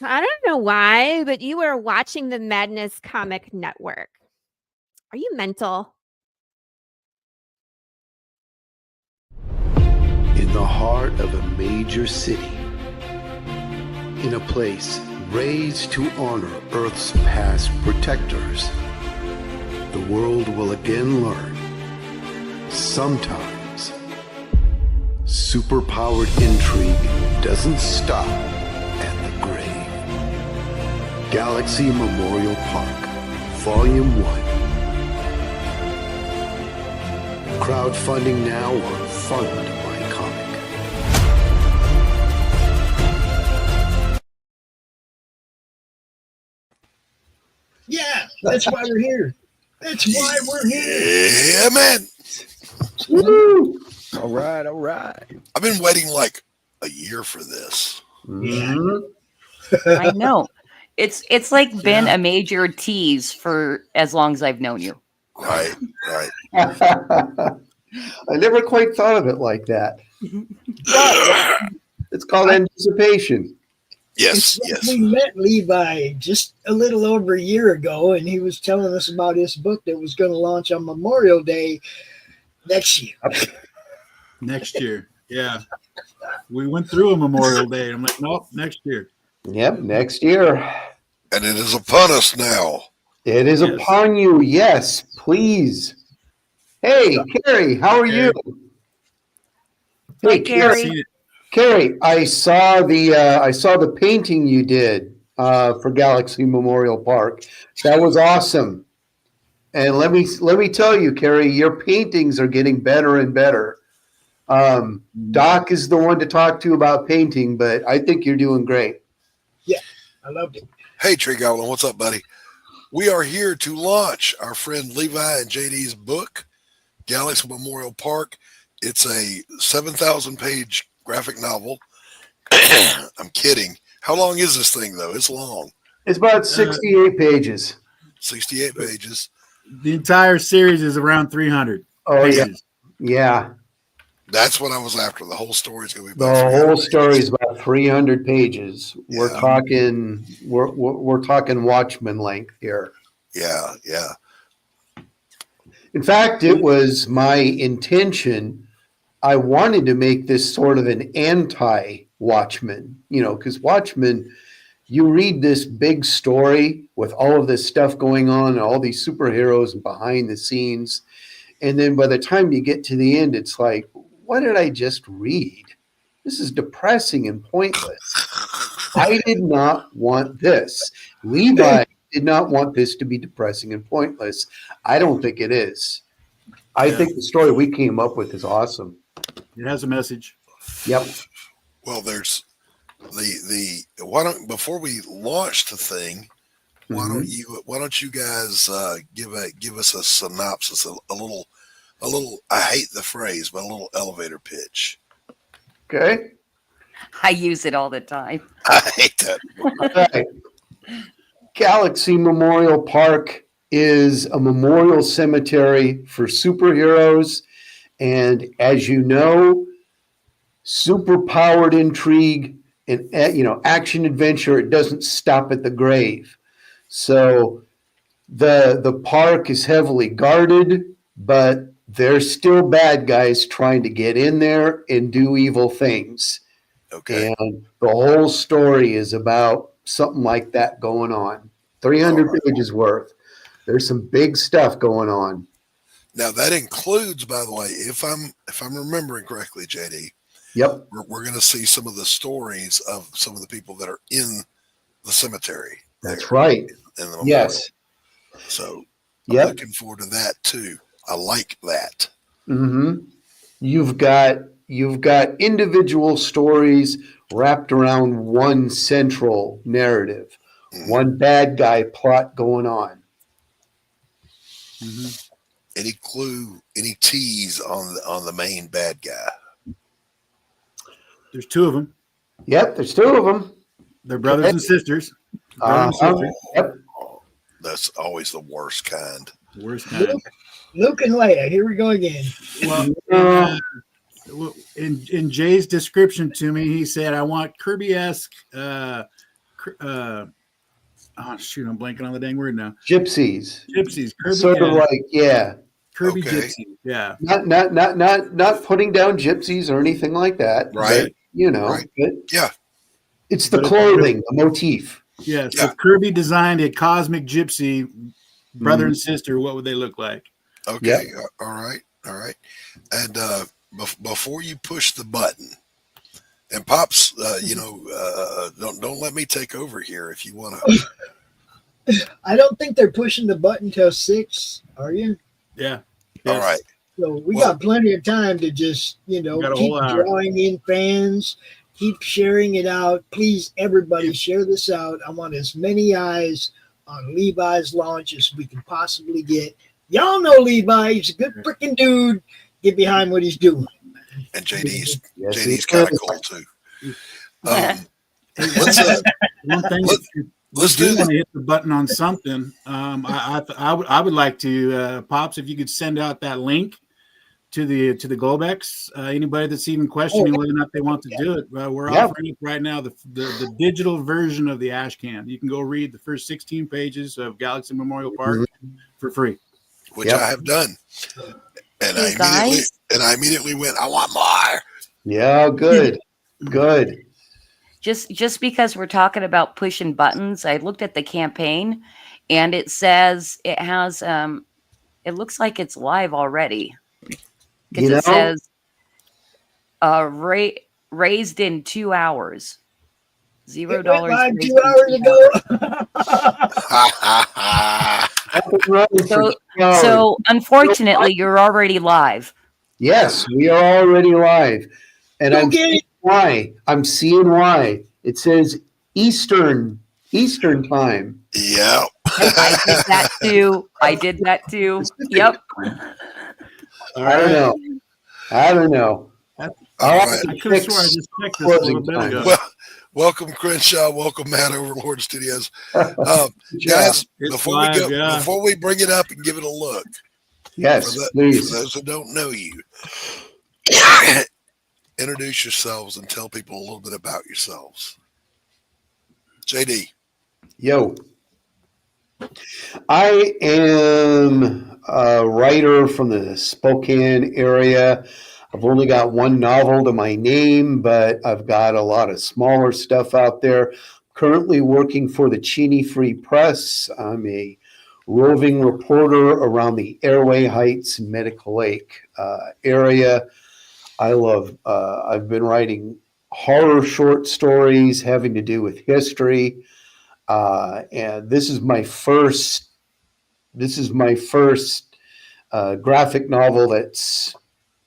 I don't know why, but you were watching the Madness Comic Network. Are you mental? In the heart of a major city, in a place raised to honor Earth's past protectors, the world will again learn, sometimes, superpowered intrigue doesn't stop at the grave. Galaxy Memorial Park, Volume 1. Crowdfunding now on Fund My Comic. Yeah, that's why we're here. That's why we're here. Yeah, man. Woo! All right. I've been waiting like a year for this. Mhm. I know. It's like been a major tease for as long as I've known you. Right. I never quite thought of it like that. It's called anticipation. Yes. We met Levi just a little over a year ago, and he was telling us about his book that was going to launch on Memorial Day next year. Next year. Yeah. We went through a Memorial Day. I'm like, nope, next year. Yep, next year. And it is upon us now. It is upon you. Yes, please. Hey, Carrie, how are you? Hey, Carrie. Carrie, I saw the painting you did for Galaxy Memorial Park. That was awesome. And let me tell you, Carrie, your paintings are getting better and better. Doc is the one to talk to about painting, but I think you're doing great. Yeah, I loved it. Hey, Tree Goblin, what's up, buddy? We are here to launch our friend Levi and JD's book, Galaxy Memorial Park. It's a 7,000-page graphic novel. I'm kidding. How long is this thing, though? It's long. It's about 68 pages. 68 pages. The entire series is around 300 pages. Yeah. That's what I was after. The whole story is going to be The about whole story is about 300 pages. We're talking Watchmen length here. Yeah. In fact, it was my intention. I wanted to make this sort of an anti-Watchmen, because Watchmen, you read this big story with all of this stuff going on and all these superheroes and behind the scenes. And then by the time you get to the end, it's like, what did I just read? This is depressing and pointless. I did not want this. Levi did not want this to be depressing and pointless. I don't think it is. I think the story we came up with is awesome. It has a message. Yep. Well, there's why don't before we launch the thing, why don't you guys give us a synopsis, a little I hate the phrase, but a little elevator pitch. Okay. I use it all the time. I hate that. Okay. Galaxy Memorial Park is a memorial cemetery for superheroes. And as you know, superpowered intrigue and action adventure, it doesn't stop at the grave. So the park is heavily guarded, but there's still bad guys trying to get in there and do evil things. Okay. And the whole story is about something like that going on. 300 pages worth. There's some big stuff going on. Now that includes, by the way, if I'm remembering correctly, JD. Yep. We're going to see some of the stories of some of the people that are in the cemetery. That's right. In the yes. So I'm looking forward to that too. I like that. Mm-hmm. You've got individual stories wrapped around one central narrative, one bad guy plot going on. Mm-hmm. Any clue, any tease on the main bad guy? There's two of them. Yep, there's two of them. They're brothers and sisters. Yep. That's always the worst kind. Worst kind. Luke and Leia. Here we go again. Well, in Jay's description to me, he said, "I want Kirby-esque oh shoot, I'm blanking on the dang word now. Gypsies. Gypsies, Kirby, Sort of like, yeah. Kirby Okay. Gypsies. Yeah, Not putting down gypsies or anything like that. Right. But, you know, Right. but Yeah. it's the But clothing, the motif. yeah. So Yeah. if Kirby designed a cosmic gypsy brother and sister, what would they look like? Okay. All right. And before you push the button, and Pops, don't let me take over here if you want to. I don't think they're pushing the button till 6. Are you? Yeah. All right. So we Well- got plenty of time to just, got a keep whole hour. drawing in fans, keep sharing it out. Please, everybody, share this out. I want as many eyes on Levi's launch as we can possibly get. Y'all know Levi. He's a good freaking dude. Get behind what he's doing. And JD's Yes, kind of cool too. Let's One thing, let's do do want this. to hit the button on something. I would like to, Pops, if you could send out that link to the Globex. Anybody that's even questioning whether or not they want to do it, we're offering it right now. The digital version of the ash can. You can go read the first 16 pages of Galaxy Memorial Park for free. Which I have done. And Hey, I immediately went, I want more. Yeah, good. Good. Just because we're talking about pushing buttons, I looked at the campaign, and it says it has. It looks like it's live already because it says raised in 2 hours. $0. It went live raised 2 in hours 2 ago. Up and running for 2 hours. So unfortunately, you're already live. Yes, we are already live. And Go I'm get it. why. I'm seeing why. It says Eastern time. Yeah. I did that too. Yep. I don't know. All right. I could have sworn I just checked this a little bit ago. Well, welcome Crenshaw. Welcome Matt Overlord Studios. Good Guys, job. It's before live, we go, yeah. before we bring it up and give it a look, Yes, for please. those who don't know you, introduce yourselves and tell people a little bit about yourselves. JD. Yo. I am a writer from the Spokane area. I've only got one novel to my name, but I've got a lot of smaller stuff out there. Currently working for the Cheney Free Press. I'm a roving reporter around the Airway Heights, Medical Lake area. I've been writing horror short stories having to do with history. And this is my first graphic novel that's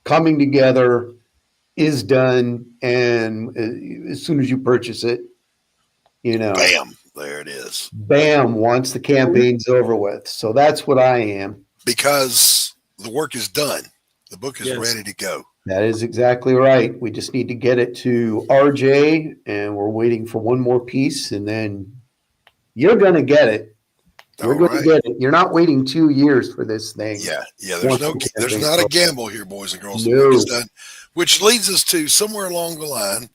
coming together, is done, and as soon as you purchase it, Bam. There it is. bam, once the campaign's over with. So that's what I am. Because the work is done. The book is Yes. ready to go. That is exactly right. We just need to get it to RJ, and we're waiting for one more piece, and then you're going to get it. You're All going right. to get it. You're not waiting 2 years for this thing. Yeah. Once There's the not a campaign's gamble here, boys and girls. The No. work is done. Which leads us to somewhere along the line.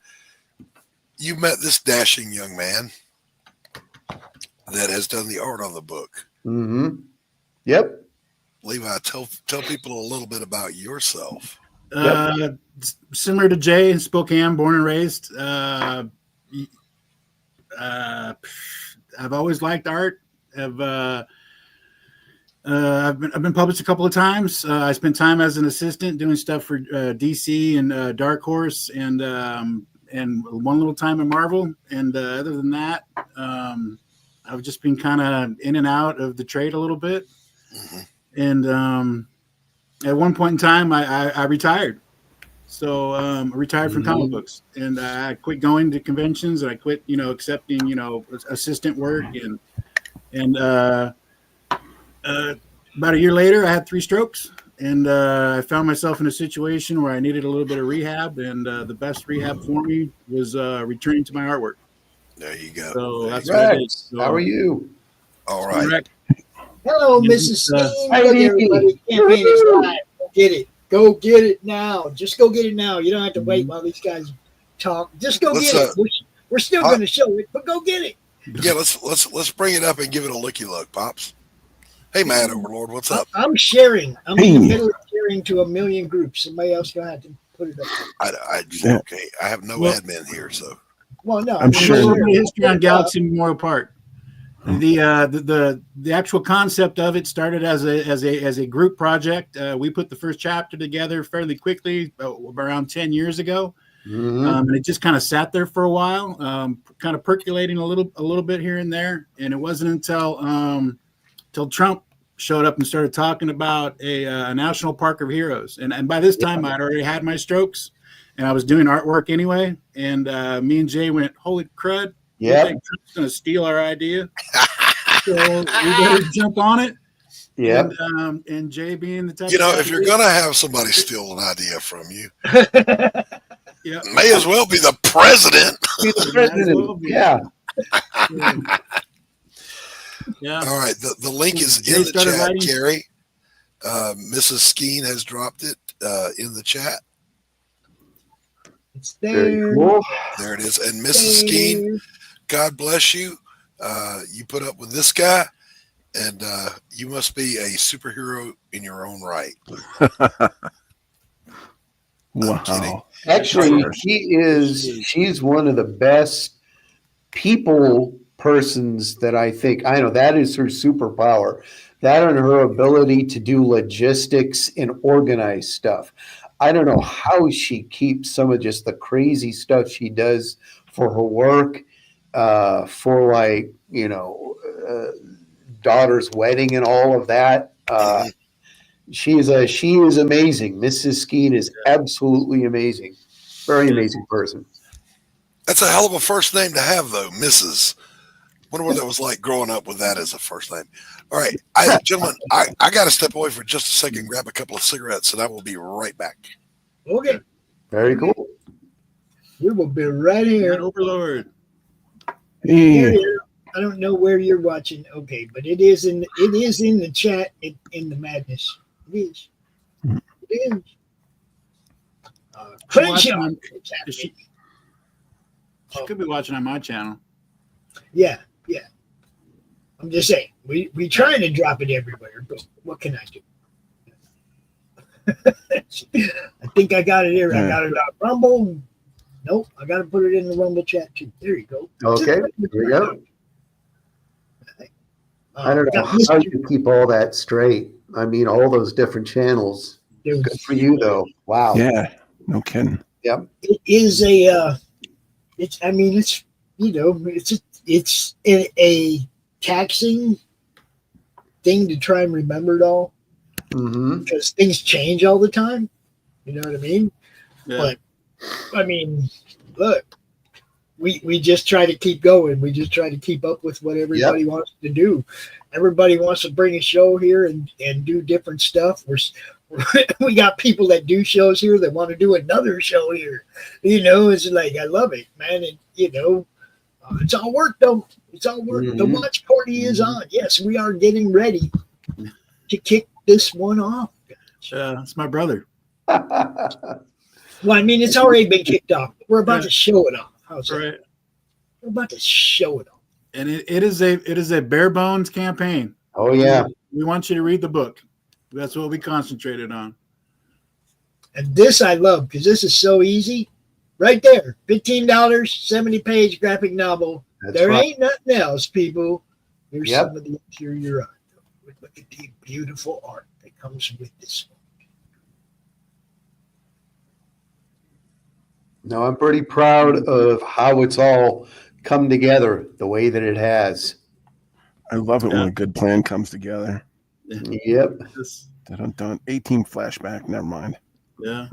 You met this dashing young man that has done the art on the book. Mm-hmm. Yep. Levi, tell people a little bit about yourself. Similar to Jay in Spokane, born and raised. I've always liked art. I've been published a couple of times. I spent time as an assistant doing stuff for DC and Dark Horse, and one little time in Marvel. And other than that, I've just been kind of in and out of the trade a little bit. Mm-hmm. And at one point in time, I retired. So I retired from comic books, and I quit going to conventions, and I quit, accepting, assistant work, and about a year later, I had 3 strokes, and I found myself in a situation where I needed a little bit of rehab, and the best rehab for me was returning to my artwork. There you go. So that's what I did. Rex, So, how are you? All right. Correct. Hello, Yeah, Mrs. Steen. hi, Look, Dee. everybody. Campaign is live. Go get it. Go get it now. Just go get it now. You don't have to wait while these guys talk. Just go Let's, get it. We're still Pop- going to show it, but go get it. Yeah, let's bring it up and give it a looky look, Pops. Hey, Mad Overlord, what's up? I'm sharing. I'm in Hey. the middle of sharing to a million groups. Somebody else gonna have to put it up. Yeah. Okay, I have no Well- admin here, so Well, no, I'm I mean, sure- A little share bit it. of history on Galaxy Memorial Park. The actual concept of it started as a group project. We put the first chapter together fairly quickly, around 10 years ago. Mhm. And it just kind of sat there for a while, kind of percolating a little bit here and there. And it wasn't until Trump showed up and started talking about a national park of heroes. And by this time, I'd already had my strokes, and I was doing artwork anyway. And me and Jay went, "Holy crud! We Yep. think Trump's going to steal our idea, so we better jump on it." Yep. And Jay being the type, you know, of guy if you're he is- gonna have somebody steal an idea from you, yeah, may as well be the president. Be the Might as president. well be. Yeah. yeah. All right, the link is Jay in the started chat, writing. Carrie. Mrs. Skeen has dropped it in the chat. It's Very there. cool. There it is. And Mrs. Skeen, God bless you. You put up with this guy, and you must be a superhero in your own right. kidding. Wow. Actually, she's one of the best people persons that I think, I know that is her superpower. That and her ability to do logistics and organize stuff. I don't know how she keeps some of just the crazy stuff she does for her work, for like, daughter's wedding and all of that. She is amazing. Mrs. Skeen is absolutely amazing. Very amazing person. That's a hell of a first name to have, though, Mrs. Wonder what that was like growing up with that as a first name. All right, gentlemen, I got to step away for just a second, grab a couple of cigarettes, and I will be right back. Okay, Very cool. we will be right here. Overlord. Here, Hey. I don't know where you're watching. Okay, but it is in the chat in the madness. It is. It is. Watching Crenshaw. on- It's Is she, happening. she could be watching on my channel. Yeah. I'm just saying, we trying to drop it everywhere, but what can I do? I think I got it here. I got it on Rumble. Nope, I got to put it in the Rumble chat too. There you go. Okay, there we go. I don't know got how Mr. you keep all that straight. I mean, all those different channels. There Good for you, though. Wow. Yeah. No kidding. It is a. It's a taxing thing to try and remember it all Mm-hmm. because things change all the time. You know what I mean? Yeah. But I mean, look, we just try to keep going. We just try to keep up with what everybody wants to do. Everybody wants to bring a show here and do different stuff. We got people that do shows here that want to do another show here. It's like, I love it, man. And, it's all work, though. It's all work. The Mhm. watch party is on. Yes, we are getting ready to kick this one off. It's my brother. Well, I mean, it's already been kicked off. We're about to show it off. How's that? Right. We're about to show it off. And it is a bare bones campaign. Oh, yeah. We want you to read the book. That's what we concentrated on. And this I love because this is so easy. Right there, $15, 70-page graphic novel. That's There right. ain't nothing else, people. Here's Yep. some of the interior art. Look at the beautiful art that comes with this one. No, I'm pretty proud of how it's all come together the way that it has. I love it Yeah. when a good plan comes together. Yep. Dun, 18 flashback. Never mind. Yeah.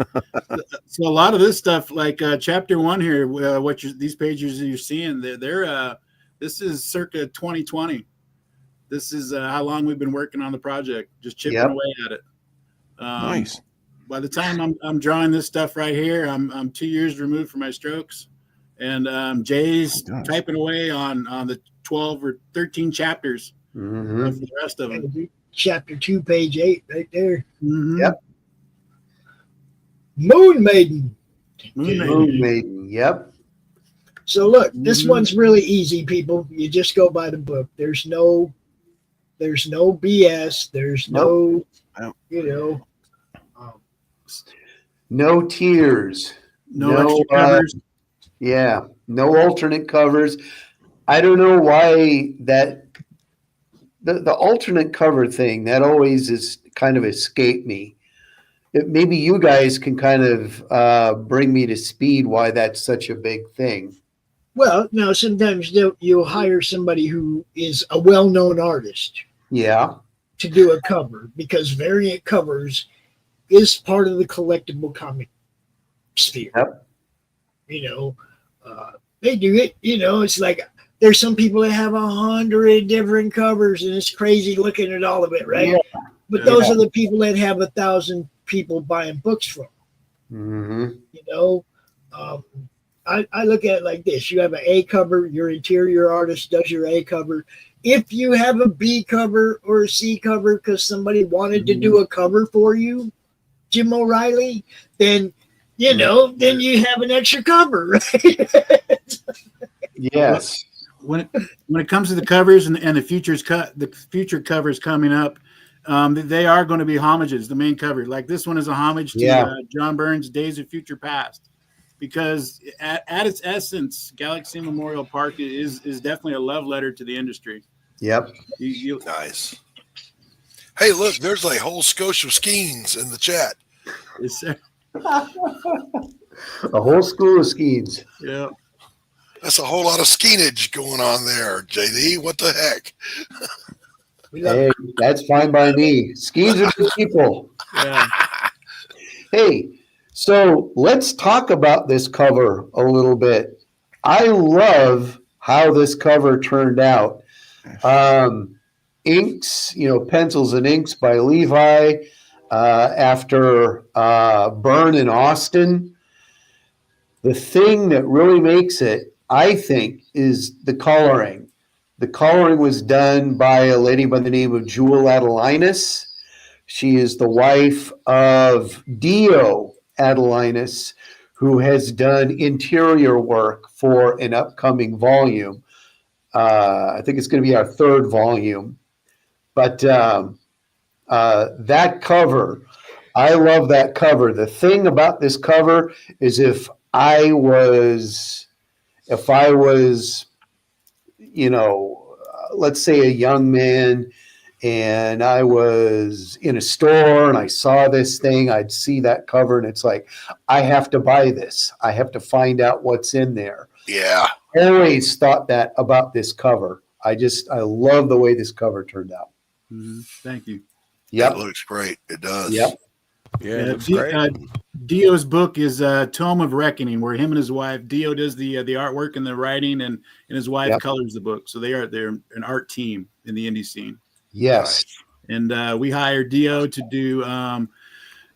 So a lot of this stuff, like chapter 1 here, these pages you're seeing, they're this is circa 2020. This is how long we've been working on the project, just chipping Yep. away at it. Nice. By the time I'm drawing this stuff right here, I'm 2 years removed from my strokes, and Jay's Oh, gosh. typing away on the 12 or 13 chapters Mm-hmm. for the rest of them. Chapter 2, page 8, right there. Mhm. Yep. Moon Maiden. Moon Maiden. Moon Maiden. Yep. So look, this Mhm. one's really easy, people. You just go by the book. There's no BS. There's no, Nope. you know, um, No tears. No extra covers. Yeah, no alternate covers. I don't know why that the alternate cover thing that always is kind of escaped me. Maybe you guys can kind of bring me to speed why that's such a big thing. well, now sometimes you'll hire somebody who is a well-known artist Yeah, to do a cover because variant covers is part of the collectible comic sphere. Yep. You know, they do it. You know, it's like there's some people that have 100 different covers, and it's crazy looking at all of it, right? Yeah. But those are the people that have 1,000 people buying books from. hmm You know, I look at it like this: you have an A cover, your interior artist does your A cover. If you have a B cover or a C cover because somebody wanted to do a cover for you, Jim O'Reilly, then you know, then you have an extra cover, right? Yes. When it comes to the covers and the future covers coming up, they are going to be homages. The main cover, like this one, is a homage to John Burns' Days of Future Past, because at its essence, Galaxy Memorial Park is definitely a love letter to the industry. Yep. Nice. Hey, look, there's a whole Scotia of skeins in the chat. A whole school of skeins. Yeah. That's a whole lot of skeenage going on there, JD. What the heck? Hey, that's fine by me. Skeins are good people. Yeah. Hey, so let's talk about this cover a little bit. I love how this cover turned out. Inks, pencils and inks by Levi after Byrne and Austin. The thing that really makes it, I think, is the coloring. The coloring was done by a lady by the name of Jewel Adelinus. She is the wife of Dio Adelinus, who has done interior work for an upcoming volume. I think it's going to be our third volume. But that cover, I love that cover. The thing about this cover is if I was, let's say a young man, and I was in a store and I saw this thing, I'd see that cover and it's like, I have to buy this. I have to find out what's in there. Yeah. Always thought that about this cover. I love the way this cover turned out. Mm-hmm. Thank you. Yep. It looks great. It does. Yep. Yeah, it looks great. Dio's book is Tome of Reckoning, where him and his wife, Dio does the artwork and the writing, and his wife colors the book. So they're an art team in the indie scene. Yes. And we hired Dio to do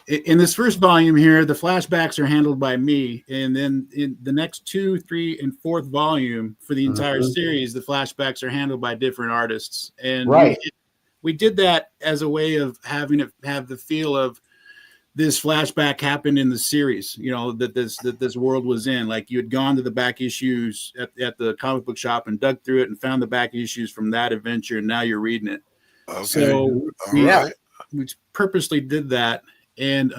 in this first volume here, the flashbacks are handled by me. And then in the next 2, 3, and 4th volume for the entire series, the flashbacks are handled by different artists. And we did that as a way of having it have the feel of this flashback happened in the series, that this world was in. Like you had gone to the back issues at the comic book shop and dug through it and found the back issues from that adventure, and now you're reading it. Okay. So we purposely did that. And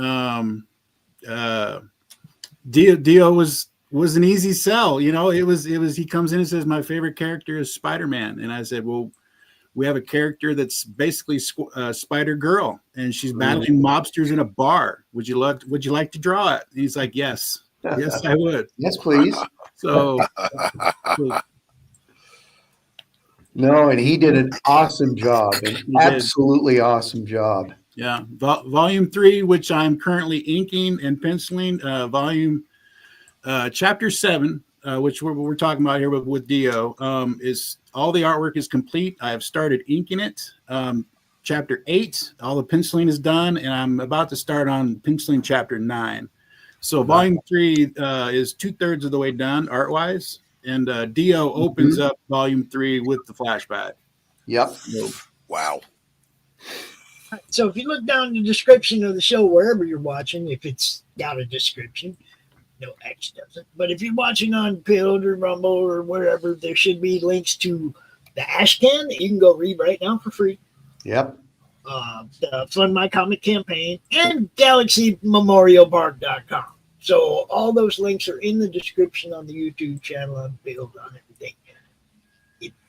Dio was an easy sell. It was he comes in and says, my favorite character is Spider-Man. And I said, well, we have a character that's basically Spider Girl, and she's battling mobsters in a bar. Would you like to draw it? And he's like, yes, I would. Yes, please. So no, and he did an awesome job, absolutely awesome job. Yeah, volume 3, which I'm currently inking and penciling, volume chapter 7. Which we're talking about here with Dio, is all the artwork is complete. I have started inking it. Chapter 8, all the penciling is done, and I'm about to start on penciling chapter 9. So volume 3 is 2/3 of the way done art-wise, and Dio opens up volume 3 with the flashback. Yep. So, wow. So if you look down the description of the show, wherever you're watching, if it's got a description, No, X doesn't. But if you're watching on Build or Rumble or wherever, there should be links to the Ashcan that you can go read right now for free. Yep. The Fund My Comic campaign and GalaxyMemorialPark.com. So all those links are in the description on the YouTube channel on Build on everything.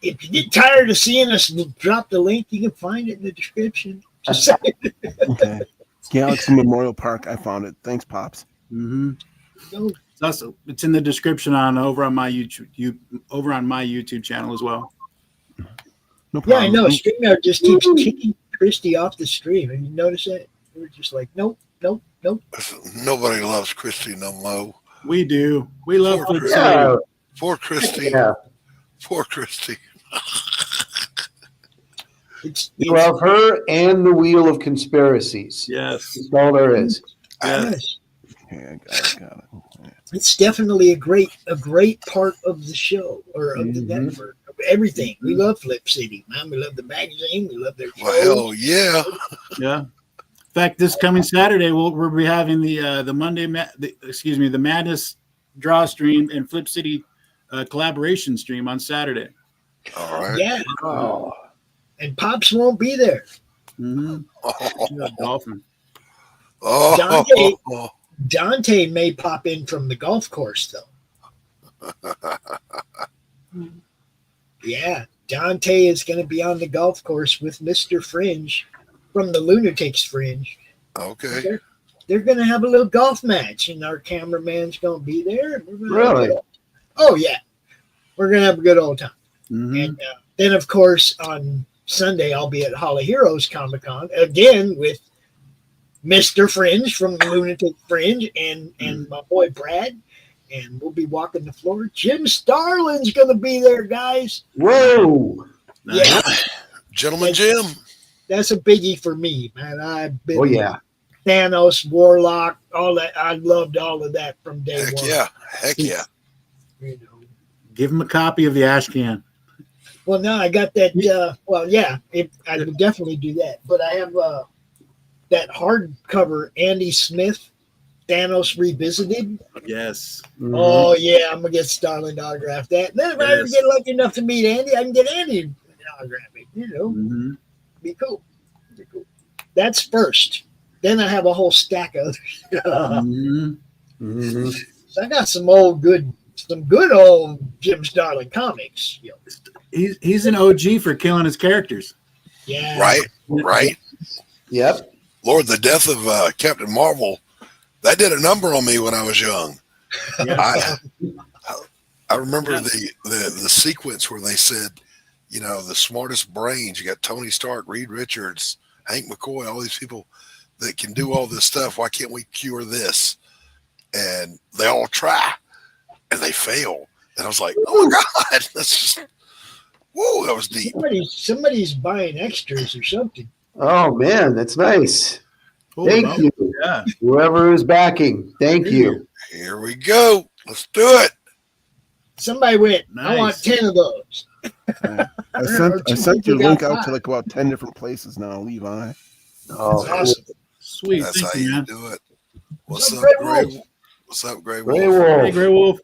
If you get tired of seeing us drop the link, you can find it in the description. Just say it. Okay. Galaxy Memorial Park. I found it. Thanks, Pops. Mm-hmm. Go. It's in the description over on my YouTube channel as well. No Yeah, I problem. know. StreamYard just keeps kicking Christy off the stream. Have you noticed that? We're just like, nope, nope, nope. Nobody loves Christy no more. We do. We love Poor Flip Christy. City. Poor Christy. Yeah. Poor Christy. It's You love her and the Wheel of Conspiracies. Yes. That's all there is. yes. Okay, I got it. It's definitely a great part of the show or of the Mhm. network of everything. We love Flip City, man. We love the magazine. We love their show. Well, hell yeah. Yeah. In fact, this coming Saturday, we'll be having the Madness draw stream and Flip City collaboration stream on Saturday. All right. Yeah, Oh. and Pops won't be there. Mm-hmm. Oh, Dolphin. oh, Dante may pop in from the golf course though. Yeah, Dante is going to be on the golf course with Mr. Fringe from the Lunatics Fringe. okay. They're going to have a little golf match, and our cameraman's going to be there. And we're gonna have a Really? good old- Oh yeah, we're going to have a good old time. Mm-hmm. And then, of course, on Sunday, I'll be at Hall of Heroes Comic Con again with Mr. Fringe from the Lunatic Fringe and my boy Brad. And we'll be walking the floor. Jim Starlin's going to be there, guys. Whoa. Yeah, Gentleman Jim. that's a biggie for me, man. I've been Oh, yeah. Thanos, Warlock, all that. I loved all of that from day Heck one. yeah. Heck yeah. You know. Give him a copy of the Ashcan. Well, no, I got that. Well, yeah, I would definitely do that. But I have that hardcover Andy Smith, Thanos Revisited. Yes. Mhm. Oh, yeah, I'm going to get Starlin to autograph that. And then if I ever Yes. get lucky enough to meet Andy, I can get Andy to autograph it. You know, Mm-hmm. be cool. Be cool. That's first. Then I have a whole stack of others. Mm-hmm. Mhm. So I got some good old Jim Starlin comics. You know. He's an OG for killing his characters. Yeah. Right. Yep. Lord, the death of Captain Marvel, that did a number on me when I was young. Yeah. I remember the sequence where they said, you know, the smartest brains. You got Tony Stark, Reed Richards, Hank McCoy, all these people that can do all this stuff. Why can't we cure this? And they all try, and they fail. And I was like, oh my God, that's just, whoa, that was deep. Somebody's buying extras or something. Oh, man. That's nice. Oh, Thank wow. you. Yeah. Whoever is backing. Thank you. Here we go. Let's do it. Somebody went, I want Nice. 10 of those. I sent your people link got out five. to like about 10 different places now, Levi. Oh, That's awesome. Sweet. That's Thank how you, you man. do it. What's What's up, up, Gray? Grey Wolf? What's up, Gray Grey Wolf? Wolf. Hey, Grey Wolf.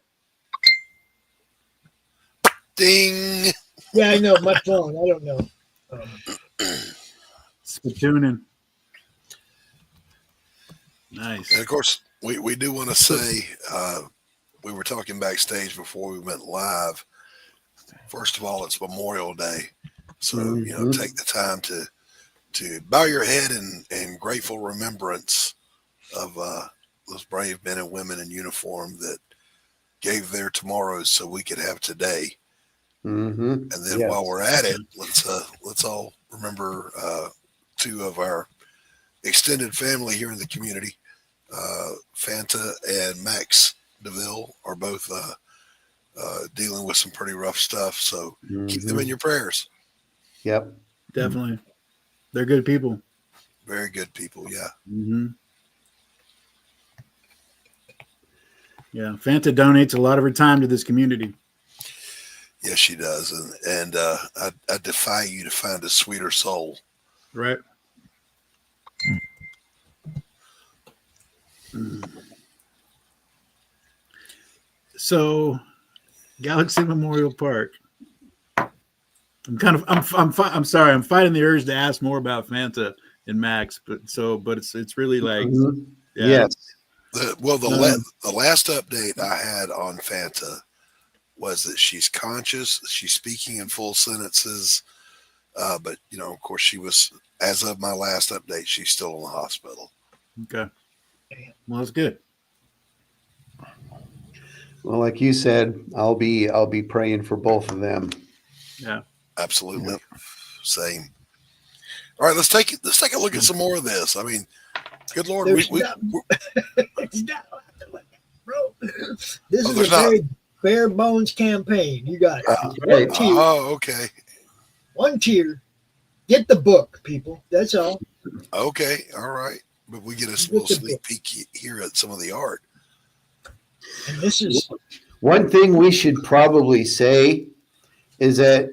Ding. Yeah, I know. My phone. I don't know. Spitooning. Nice. And of course, we do want to say, we were talking backstage before we went live. First of all, it's Memorial Day. So, you know, Mhm. take the time to bow your head in grateful remembrance of those brave men and women in uniform that gave their tomorrows so we could have today. Mm-hmm. And then Yes. while we're at it, let's all remember two of our extended family here in the community. Fanta and Max DeVille are both dealing with some pretty rough stuff. So keep them in your prayers. Yep. Definitely. They're good people. Very good people. Yeah. Mm-hmm. Yeah. Fanta donates a lot of her time to this community. Yes, she does. And I defy you to find a sweeter soul. Right. So, Galaxy Memorial Park. I'm sorry. I'm fighting the urge to ask more about Fanta and Max, but it's really like, Mhm. yeah. Yes. The last update I had on Fanta was that she's conscious, she's speaking in full sentences, but of course, she was, as of my last update, she's still in the hospital. Okay. Well, that's good. Well, like you said, I'll be praying for both of them. Yeah. Absolutely, Yep. Same. All right, let's take a look at some more of this. I mean, good Lord, There's not, it's not, bro. This is a very bare bones campaign. You got Right. one tier. Oh, okay. One tier. Get the book, people. That's all. Okay, all right. But we get a little sneak peek here at some of the art. And this is One thing we should probably say is that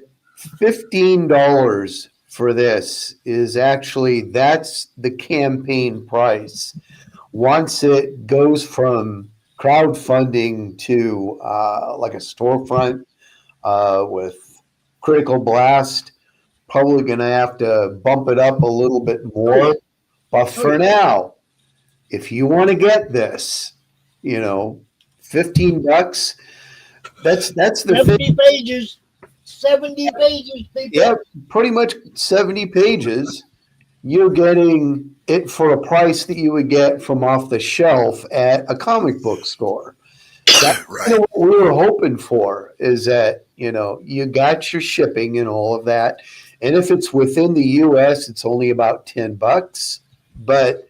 $15 for this is actually, that's the campaign price. Once it goes from crowdfunding to like a storefront with Critical Blast, probably going to have to bump it up a little bit more. But for now, if you want to get this, $15, that's the 70 pages. 70 pages, people. yeah, pretty much 70 pages. You're getting it for a price that you would get from off the shelf at a comic book store. That's Right. kind of what we were hoping for, is that, you got your shipping and all of that. And if it's within the US, it's only about $10. But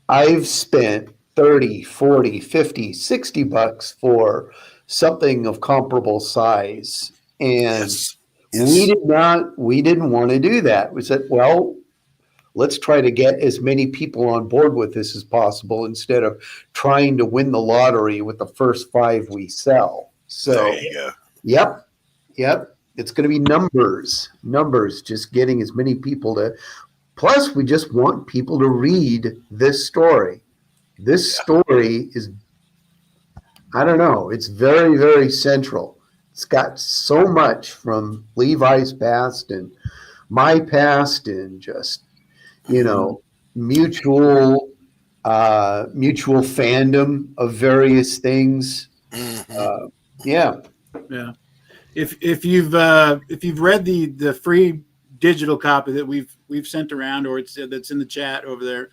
I've spent 30, 40, 50, $60 for something of comparable size. And Yes. we didn't want to do that. We said, well, let's try to get as many people on board with this as possible instead of trying to win the lottery with the first 5 we sell. So, There you go. yep. It's going to be numbers, just getting as many people to. Plus, we just want people to read this story. This story is, I don't know, it's very, very central. It's got so much from Levi's past and my past and just, mutual fandom of various things. Mhm. Yeah. Yeah. If you've read the free digital copy that we've sent around, or that's in the chat over there,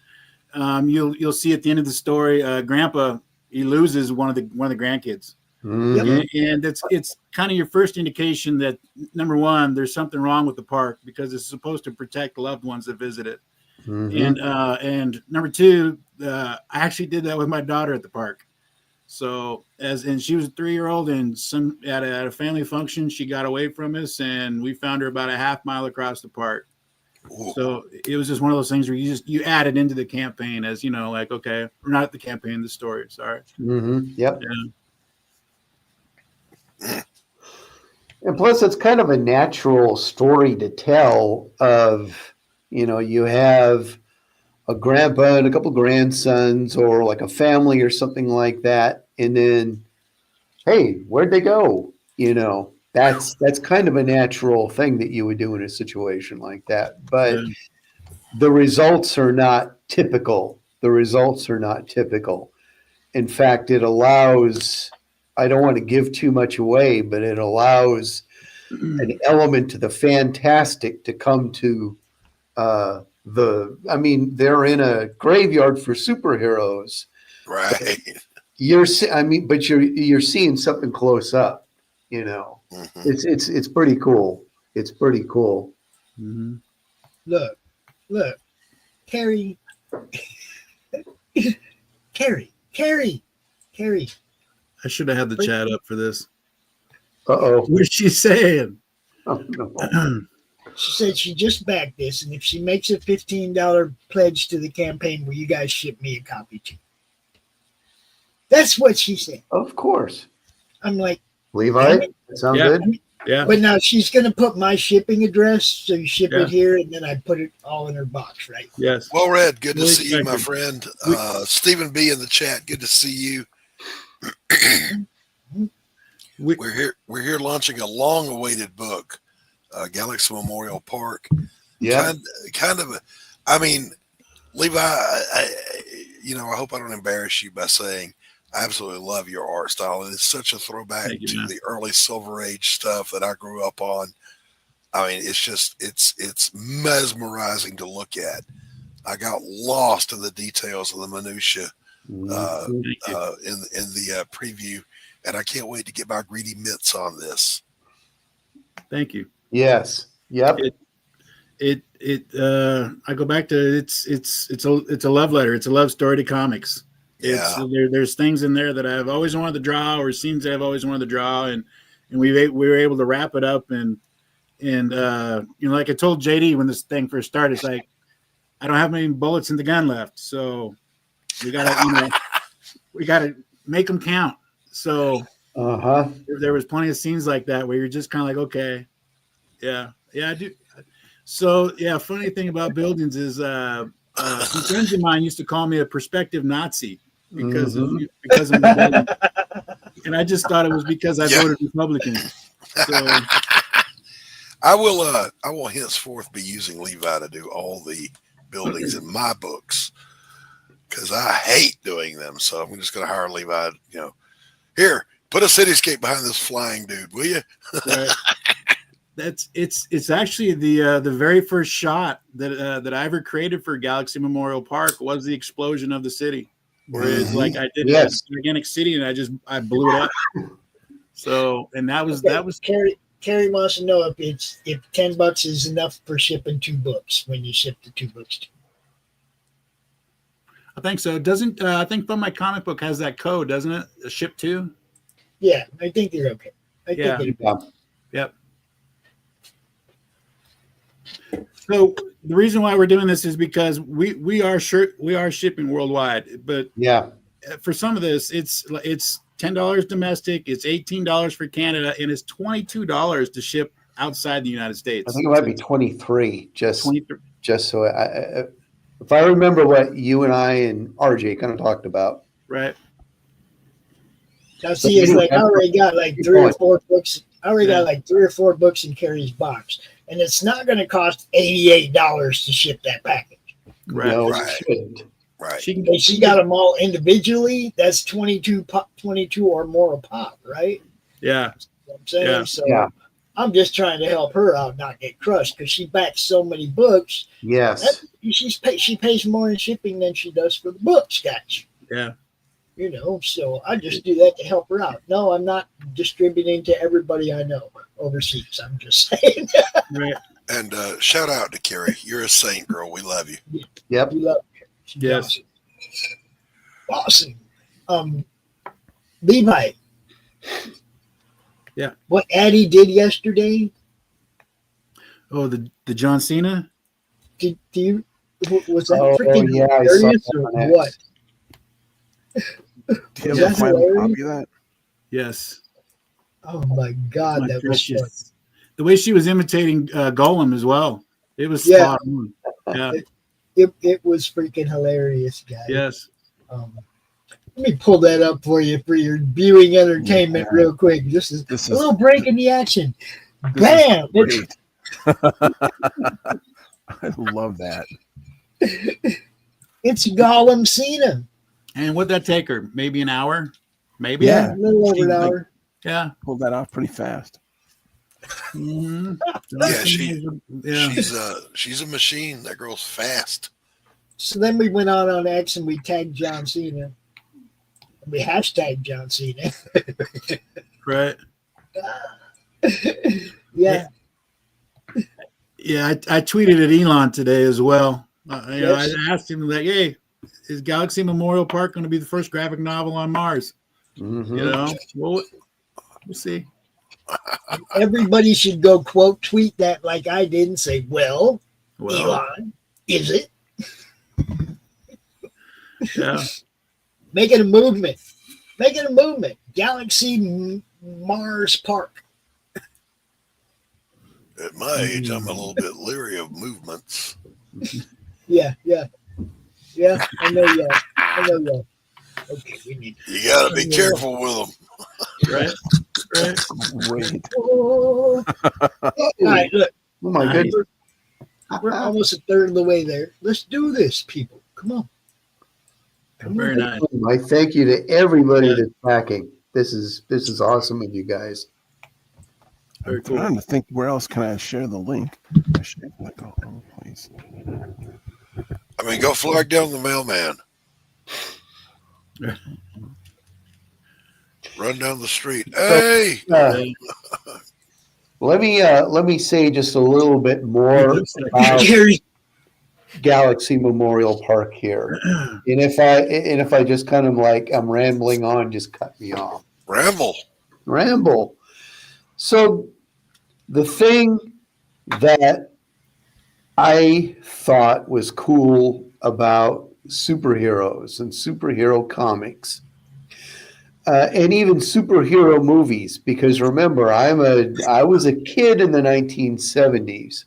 you'll see at the end of the story, Grandpa, he loses one of the grandkids. Mhm. And it's kind of your first indication that, number one, there's something wrong with the park because it's supposed to protect loved ones that visit it. Mhm. And number two, I actually did that with my daughter at the park. So and she was a 3-year-old, and at a family function, she got away from us, and we found her about a half mile across the park. Ooh. So it was just one of those things where you add it into the campaign as, like, okay, we're not the campaign, the story. Sorry. Mhm. Yep. Yeah. And plus, it's kind of a natural story to tell of, you have a grandpa and a couple grandsons or like a family or something like that. And then, hey, where'd they go? That's kind of a natural thing that you would do in a situation like that. But the results are not typical. In fact, it allows, I don't want to give too much away, but it allows an element to the fantastic to come to they're in a graveyard for superheroes. Right. You're seeing something close up, Mhm. It's pretty cool. It's pretty cool. Mm-hmm. Look, Carrie. I should have had the chat up for this. Uh-oh. What's she saying? Oh, no. She said she just backed this, and if she makes a $15 pledge to the campaign, will you guys ship me a copy too? That's what she said. Of course. I'm like, Levi, that sound Yeah. good? Yeah. but now she's going to put my shipping address, so you ship Yeah. it here, and then I put it all in her box, right? Yes. Well read. Good to Really see you, my expected. friend. Stephen B in the chat. Good to see you. We're here launching a long-awaited book, Galaxy Memorial Park. Yeah. Kind of. I mean, Levi, I hope I don't embarrass you by saying I absolutely love your art style, and it's such a throwback to the early Silver Age stuff that I grew up on. I mean, it's mesmerizing to look at. I got lost in the details of the minutia in the preview, and I can't wait to get my greedy mitts on this. Thank you. Yes. Yep. I go back to it's a love letter. It's a love story to comics. There's things in there that I've always wanted to draw, or scenes that I've always wanted to draw, and we were able to wrap it up. And like I told JD when this thing first started, it's like I don't have many bullets in the gun left, so we gotta make them count. So there was plenty of scenes like that where you're just kind of like, okay, yeah, I do. So yeah, funny thing about buildings is some friends of mine used to call me a prospective Nazi because of the building. And I just thought it was because I voted Republican. So I will henceforth be using Levi to do all the buildings in my books because I hate doing them. So I'm just going to hire Levi. Here, put a cityscape behind this flying dude, will you? Right. It's actually the very first shot that I ever created for Galaxy Memorial Park was the explosion of the city, where it's like I did a gigantic city and I blew it up. So and that was Carrie wants to know if $10 is enough for shipping 2 books when you ship the 2 books to. I think so. Doesn't I think Fun My Comic Book has that code, doesn't it? A ship 2? Yeah, I think they're okay. Yep. So the reason why we're doing this is because we are shipping worldwide, but for some of this it's $10 domestic, it's $18 for Canada, and it's $22 to ship outside the United States. I think it might be 23. Just so if I remember what you and I and RJ kind of talked about. Right. Now see, it's like I already got like 3 or 4 books. I already got like 3 or 4 books in Carrie's box, and it's not going to cost $88 to ship that package. Right. No, Right. She got them all individually. That's 22 or more a pop, right? Yeah. That's what I'm saying. Yeah. So I'm just trying to help her out, not get crushed, because she backs so many books. Yes. She pays more in shipping than she does for the books, guys. Yeah. So I just do that to help her out. No, I'm not distributing to everybody I know overseas. I'm just saying. Right. And shout out to Carrie. You're a saint, girl. We love you. Yep. We love her. She's Yes. awesome. Levi. Yeah. What Addie did yesterday? Oh, the John Cena? Was that freaking hilarious or what? Do you have a final copy of that? Yes. Oh my God, that was fun. The way she was imitating Golem as well. It was spot on. Yeah. It was freaking hilarious, guys. Yes. Let me pull that up for you for your viewing entertainment real quick. This is a little break in the action. Bam! I love that. It's Gollum Cena. And would that take her? Maybe an hour? Maybe? Yeah, a little over an hour. Yeah. Pulled that off pretty fast. Mm-hmm. She's a machine. That girl's fast. So then we went out on X and we tagged John Cena. We hashtagged John Cena. Right. Yeah. Yeah, I tweeted at Elon today as well. I asked him like, "Hey, is Galaxy Memorial Park going to be the first graphic novel on Mars?" Mm-hmm. We'll see. Everybody should go quote tweet that like I did and say, well Elon, is it? Yeah. Make it a movement. Make it a movement. Galaxy Mars Park. At my age, I'm a little bit leery of movements. Yeah. I know you. Okay, we need. You got to be careful with them. Right. Right. Great. Oh. All right, look, Oh my goodness. we're almost a third of the way there. Let's do this, people. Come on. Very nice. I thank you to everybody Yeah. that's backing. This is awesome of you guys. Very I'm cool. trying to think where else can I share the link. I should like go all place. I mean, go flag down the mailman. Run down the street. Hey, Let me say just a little bit more about Jerry, Galaxy Memorial Park here. And if I just kind of like I'm rambling on, just cut me off. Ramble. So the thing that I thought was cool about superheroes and superhero comics, and even superhero movies, because remember, I was a kid in the 1970s,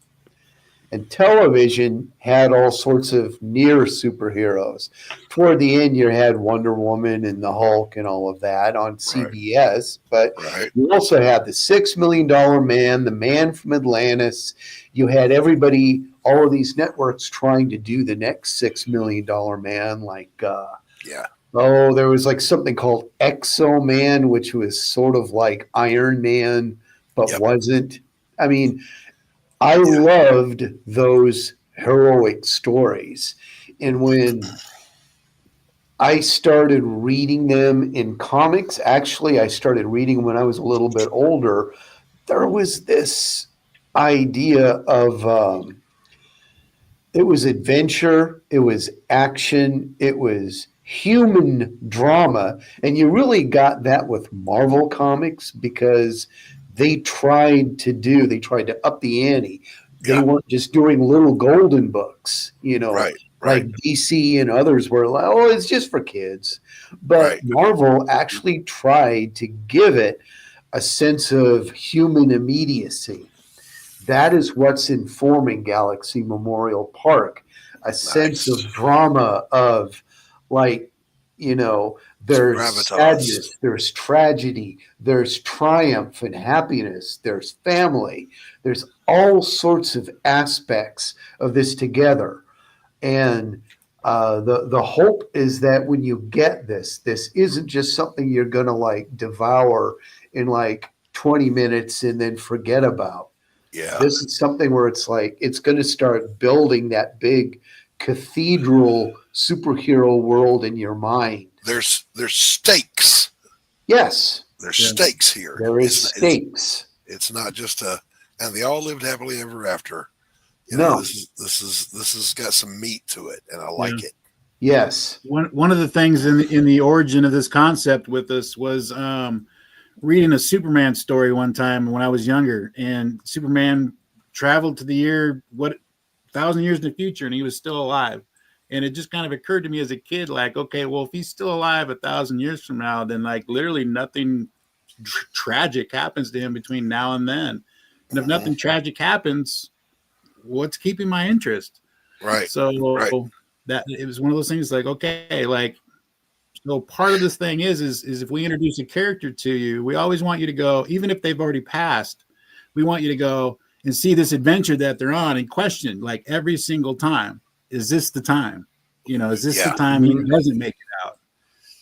and television had all sorts of near superheroes. Toward the end, you had Wonder Woman and the Hulk and all of that on CBS, but right. you also had the $6 Million Man, the Man from Atlantis. You had everybody, all of these networks trying to do the next $6 Million Man, like Yeah. oh, there was like something called Exo Man, which was sort of like Iron Man, but Yep. wasn't. I mean, I loved those heroic stories. And when I started reading them in comics, actually, I started reading when I was a little bit older, there was this idea of it was adventure, it was action, it was human drama. And you really got that with Marvel Comics because they tried to up the ante. They Yeah. weren't just doing little golden books, Right. like DC and others were like, oh, it's just for kids. But Right. Marvel actually tried to give it a sense of human immediacy. That is what's informing Galaxy Memorial Park, a sense of drama of like, there's Gravitas. sadness, there's tragedy, there's triumph and happiness, there's family, there's all sorts of aspects of this together. And the hope is that when you get this isn't just something you're going to like devour in like 20 minutes and then forget about. Yeah. This is something where it's like it's going to start building that big cathedral superhero world in your mind. There's stakes. Yes, There's stakes here. there is stakes. It's not just and they all lived happily ever after. No. This has got some meat to it, and I like it. Yes. One of the things in the origin of this concept with us was reading a Superman story one time when I was younger, and Superman traveled to the year 1,000 years in the future, and he was still alive. And it just kind of occurred to me as a kid, like, okay, well, if he's still alive 1,000 years from now, then like literally nothing tragic happens to him between now and then. And if nothing tragic happens, what's keeping my interest? Right. So that it was one of those things like, okay, like, so part of this thing is if we introduce a character to you, we always want you to go, even if they've already passed, we want you to go and see this adventure that they're on and question, like, every single time, is this the time? Is this the time he doesn't make it out?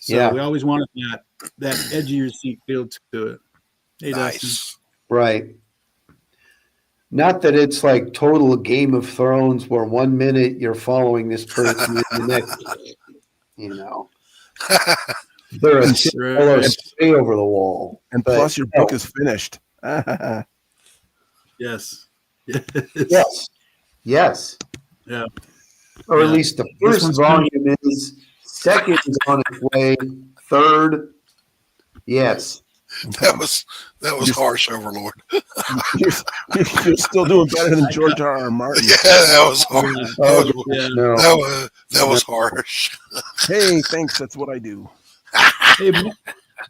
So we always wanted that edge of your seat feel to it. Hey, Nice. Dustin. Right. Not that it's like total Game of Thrones where 1 minute you're following this person and the next, they're a stay over the wall. And But, plus, your book is finished. Yes. Yes. Yeah. Or at Yeah. least the This first one's volume is. Second is on its way. Third, yes. That was harsh, Overlord. You're still doing better than George R.R. Martin. Yeah, that was harsh. Yeah. No. That was harsh. Hey, thanks. That's what I do. Hey,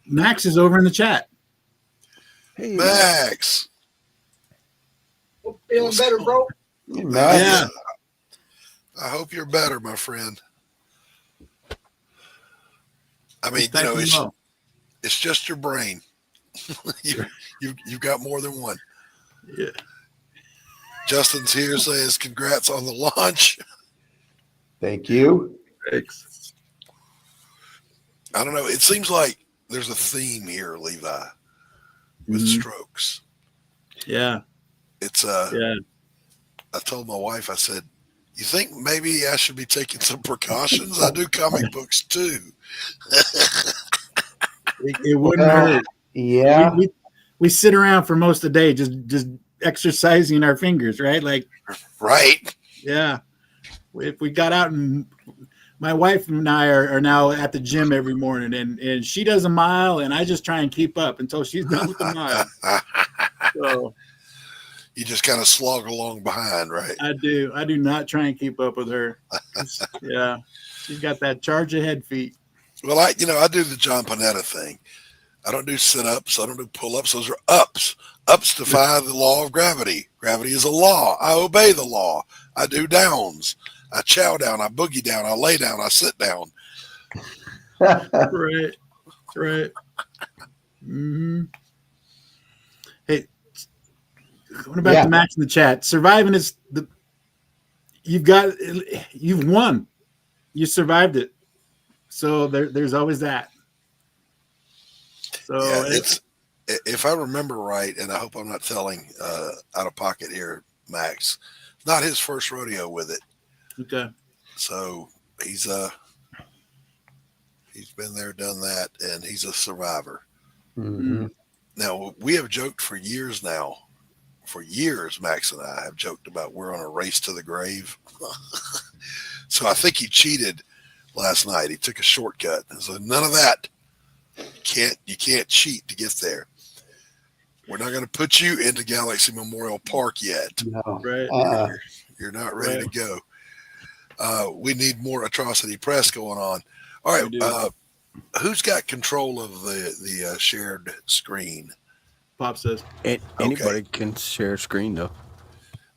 Max is over in the chat. Hey, Max. feeling better, bro? Yeah. I hope you're better, my friend. I mean, Just type them all. it's just your brain. You've got more than one. Yeah. Justin's here says congrats on the launch. Thank you. Thanks. I don't know. It seems like there's a theme here, Levi, with Mhm. strokes. Yeah. It's Yeah. I told my wife, I said, you think maybe I should be taking some precautions? I do comic books too. It wouldn't Well, hurt. Yeah. We sit around for most of the day just exercising our fingers, right? Like, Right. yeah. If we got out, and my wife and I are now at the gym every morning, and she does a mile, and I just try and keep up until she's done with the mile. So You just kind of slog along behind, right? I do not try and keep up with her. Yeah. She's got that charge ahead feet. Well, I do the John Panetta thing. I don't do sit-ups. I don't do pull-ups. Those are ups. Ups defy the law of gravity. Gravity is a law. I obey the law. I do downs. I chow down. I boogie down. I lay down. I sit down. Right. Right. Mm-hmm. Hey, going back Yeah. to Max in the chat. Surviving is you've won. You survived it. So there's always that. So Yeah, if I remember right, and I hope I'm not telling out of pocket here, Max, it's not his first rodeo with it. okay. So he's been there, done that, and he's a survivor. Mhm. Now, we have joked for years now. For years, Max and I have joked about we're on a race to the grave. So I think he cheated last night. He took a shortcut. So none of that. You can't cheat to get there. We're not going to put you into Galaxy Memorial Park yet. No. Right. You're not ready to go. We need more Atrocity Press going on. All We do. right. Who's got control of the shared screen? Pop says. Anybody can share screen though.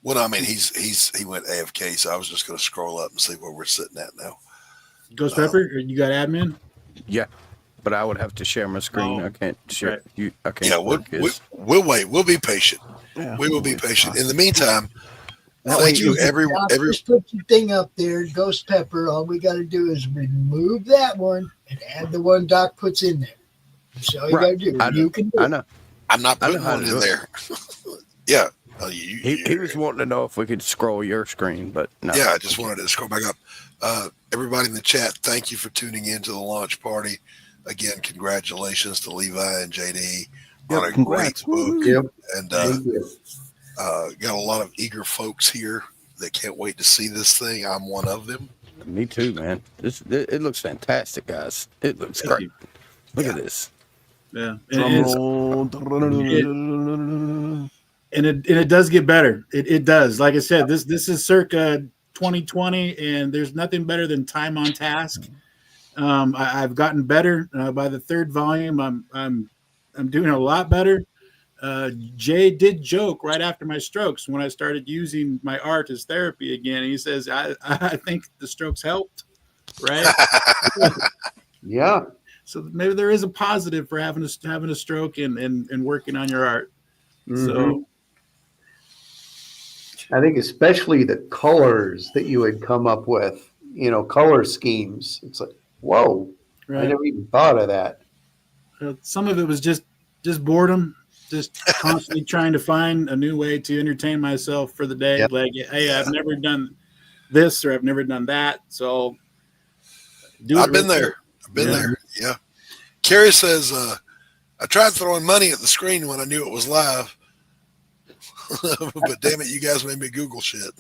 Well, I mean, he went AFK, so I was just going to scroll up and see where we're sitting at now. Ghost Pepper, you got admin? Yeah, but I would have to share my screen. Oh, I can't share. right. I can't. Yeah, work his- we'll wait. We'll be patient. Yeah, We will be patient. In the meantime, That thank way you, you- every. Just put your thing up there, Ghost Pepper. All we got to do is remove that one and add the one Doc puts in there. That's all you Right. got to do. I know. You can do I it. know. I'm not I know putting how one to in do it. there. Yeah. He was wanting to know if we could scroll your screen, but no. Yeah, I just wanted to scroll back up. Everybody in the chat, thank you for tuning in to the launch party. Again, congratulations to Levi and JD on a Congrats. great book. Yep. And Thank you. got a lot of eager folks here that can't wait to see this thing. I'm one of them. Me too, man. It looks fantastic, guys. It looks Thank great. you. Look at this. Yeah. Drum And, roll. it does get better. It does. Like I said, this is circa 2020, and there's nothing better than Time on Task. I've gotten better by the third volume. I'm doing a lot better. Jay did joke right after my strokes when I started using my art as therapy again. He says, I think the strokes helped, right? Yeah. So maybe there is a positive for having a stroke and working on your art. Mhm. So I think especially the colors that you had come up with, color schemes. It's like, whoa, I right. never even thought of that. Some of it was just boredom, just constantly trying to find a new way to entertain myself for the day. Yep. Like, hey, I've never done this or I've never done that. So I've been there. I've been there. Yeah. Carrie says, I tried throwing money at the screen when I knew it was live. But damn it, you guys made me Google shit.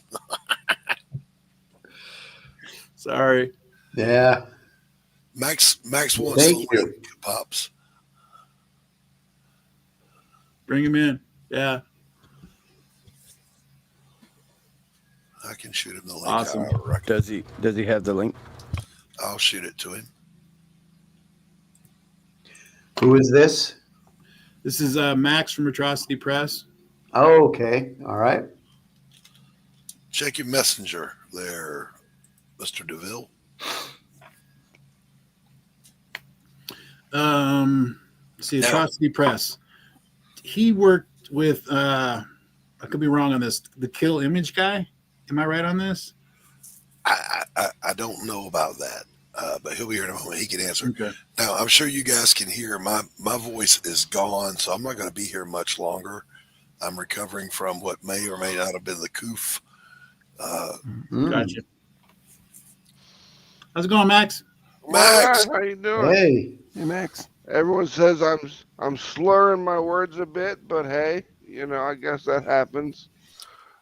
Sorry. Yeah. Max wants Thank the you. link, Pops. Bring him in. Yeah. I can shoot him the link. Awesome. Does he have the link? I'll shoot it to him. Who is this? This is Max from Atrocity Press. Oh, okay. All right. Check your messenger there, Mr. DeVille. Let's see, Atrocity Press. He worked with. I could be wrong on this. The Kill Image guy. Am I right on this? I don't know about that, but he'll be here in a moment. He can answer. Okay. Now, I'm sure you guys can hear my voice is gone, so I'm not going to be here much longer. I'm recovering from what may or may not have been the coof. Gotcha. How's it going, Max? Max, All right, how you doing? Hey, Hey, Max. Everyone says I'm slurring my words a bit, but hey, you know, I guess that happens.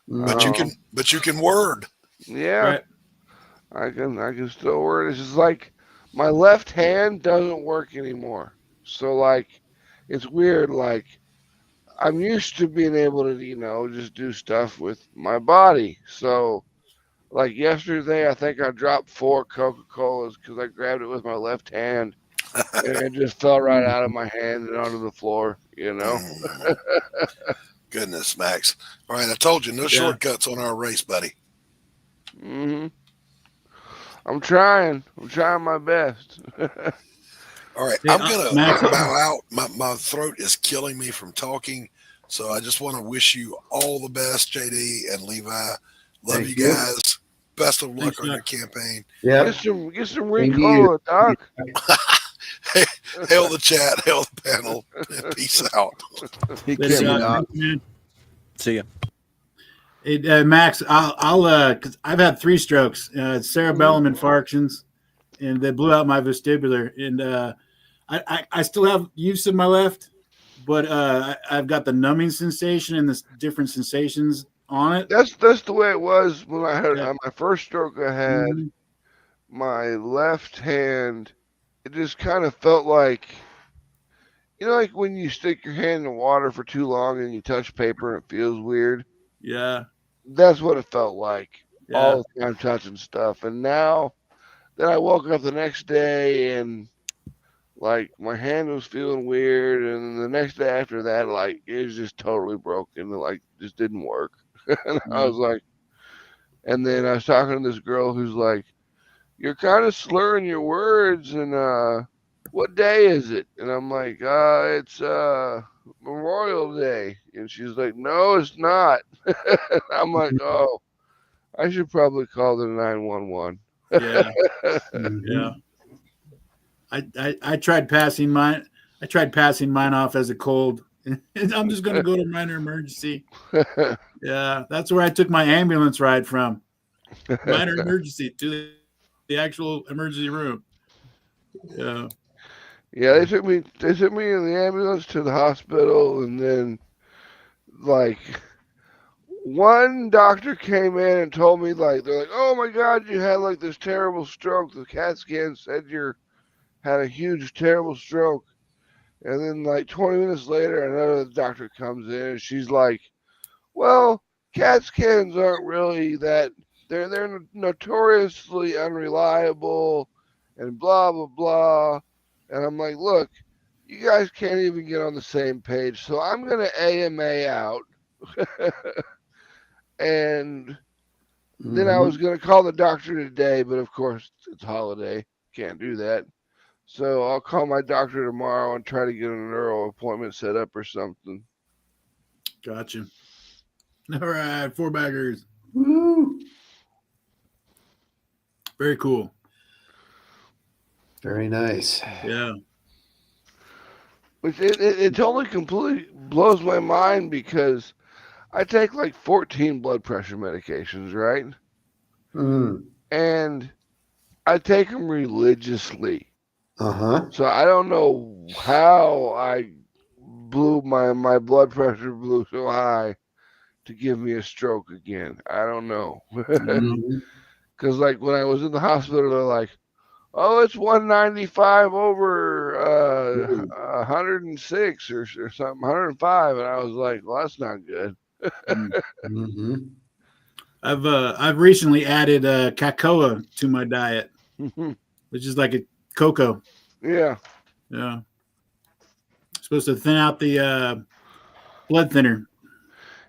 but you can word. Yeah, Right. I can still word. It's just like my left hand doesn't work anymore. So like, it's weird. Like, I'm used to being able to, you know, just do stuff with my body. So, like yesterday, I think I dropped 4 Coca-Colas because I grabbed it with my left hand, and it just fell right out of my hand and onto the floor. You know. Mm. Goodness, Max. All right, I told you, no shortcuts on our race, buddy. Hmm. I'm trying my best. All right, Hey, I'm gonna Max, bow out. My throat is killing me from talking, so I just want to wish you all the best, JD and Levi. Love Thank you you. guys. Best of luck Thanks, on your Max. campaign. yeah. Get some Same to recall, Doc. Hail the chat, hail the panel. Peace out. Take Later, care, Doc. Doc. Man. See ya. Hey, Max, I'll because I've had 3 strokes, cerebellum infarctions, and they blew out my vestibular, and I still have use of my left, but I've got the numbing sensation and the different sensations on it. That's the way it was when I had Yeah. my first stroke. I had Mhm. my left hand. It just kind of felt like, you know, like when you stick your hand in water for too long and you touch paper and it feels weird. Yeah, That's what it felt like yeah. all the time touching stuff. And now then I woke up the next day and like my hand was feeling weird, and the next day after that, like it was just totally broken. Like just didn't work. And I was like, and then I was talking to this girl who's like, "You're kind of slurring your words, and what day is it?" And I'm like, it's Memorial Day." And she's like, "No, it's not." I'm like, "Oh, I should probably call the 911." Yeah, Mhm. yeah. I tried passing mine. I tried passing mine off as a cold. I'm just going to go to minor emergency. Yeah, that's where I took my ambulance ride from. Minor emergency to the actual emergency room. Yeah. Yeah, they took me in the ambulance to the hospital, and then like one doctor came in and told me like they're like, "Oh my God, you had like this terrible stroke. The CAT scan said you had a huge terrible stroke." And then like 20 minutes later, another doctor comes in and she's like, "Well, CAT scans aren't really that. They're notoriously unreliable, and blah blah blah." And I'm like, "Look, you guys can't even get on the same page, so I'm gonna AMA out." And then I was gonna call the doctor today, but of course it's holiday, can't do that. So I'll call my doctor tomorrow and try to get a neuro appointment set up or something. Gotcha. All right, 4 baggers. Woo. Very cool. Very nice. Yeah. Which it totally completely blows my mind because I take like 14 blood pressure medications, right? Mm. And I take them religiously. Uh-huh. So I don't know how I blew my blood pressure blew so high to give me a stroke again. I don't know. Mhm. Because like when I was in the hospital, they're like, "Oh, it's 195 over 106 or something, 105," and I was like, "Well, that's not good." Mhm. I've recently added cacoa to my diet, which is like a cocoa. Yeah. Yeah. Supposed to thin out the blood thinner.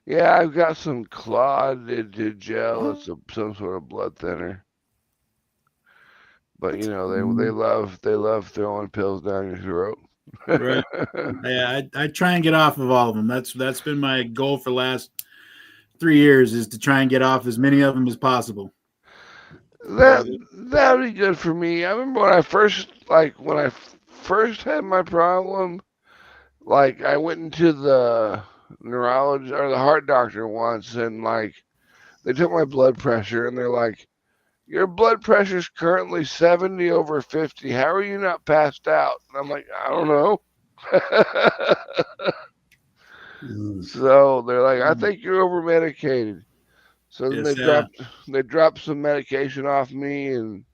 Yeah, I've got some clotted gel. It's some sort of blood thinner. But you know, they love throwing pills down your throat. Right. Yeah, I try and get off of all of them. That's been my goal for the last 3 years, is to try and get off as many of them as possible. That'd be good for me. I remember when I first had my problem, like I went into the neurologist or the heart doctor once, and like they took my blood pressure, and they're like, "Your blood pressure's currently 70 over 50. How are you not passed out?" And I'm like, "I don't know." So they're like, "I think you're over medicated." So then Yes, they dropped some medication off me, and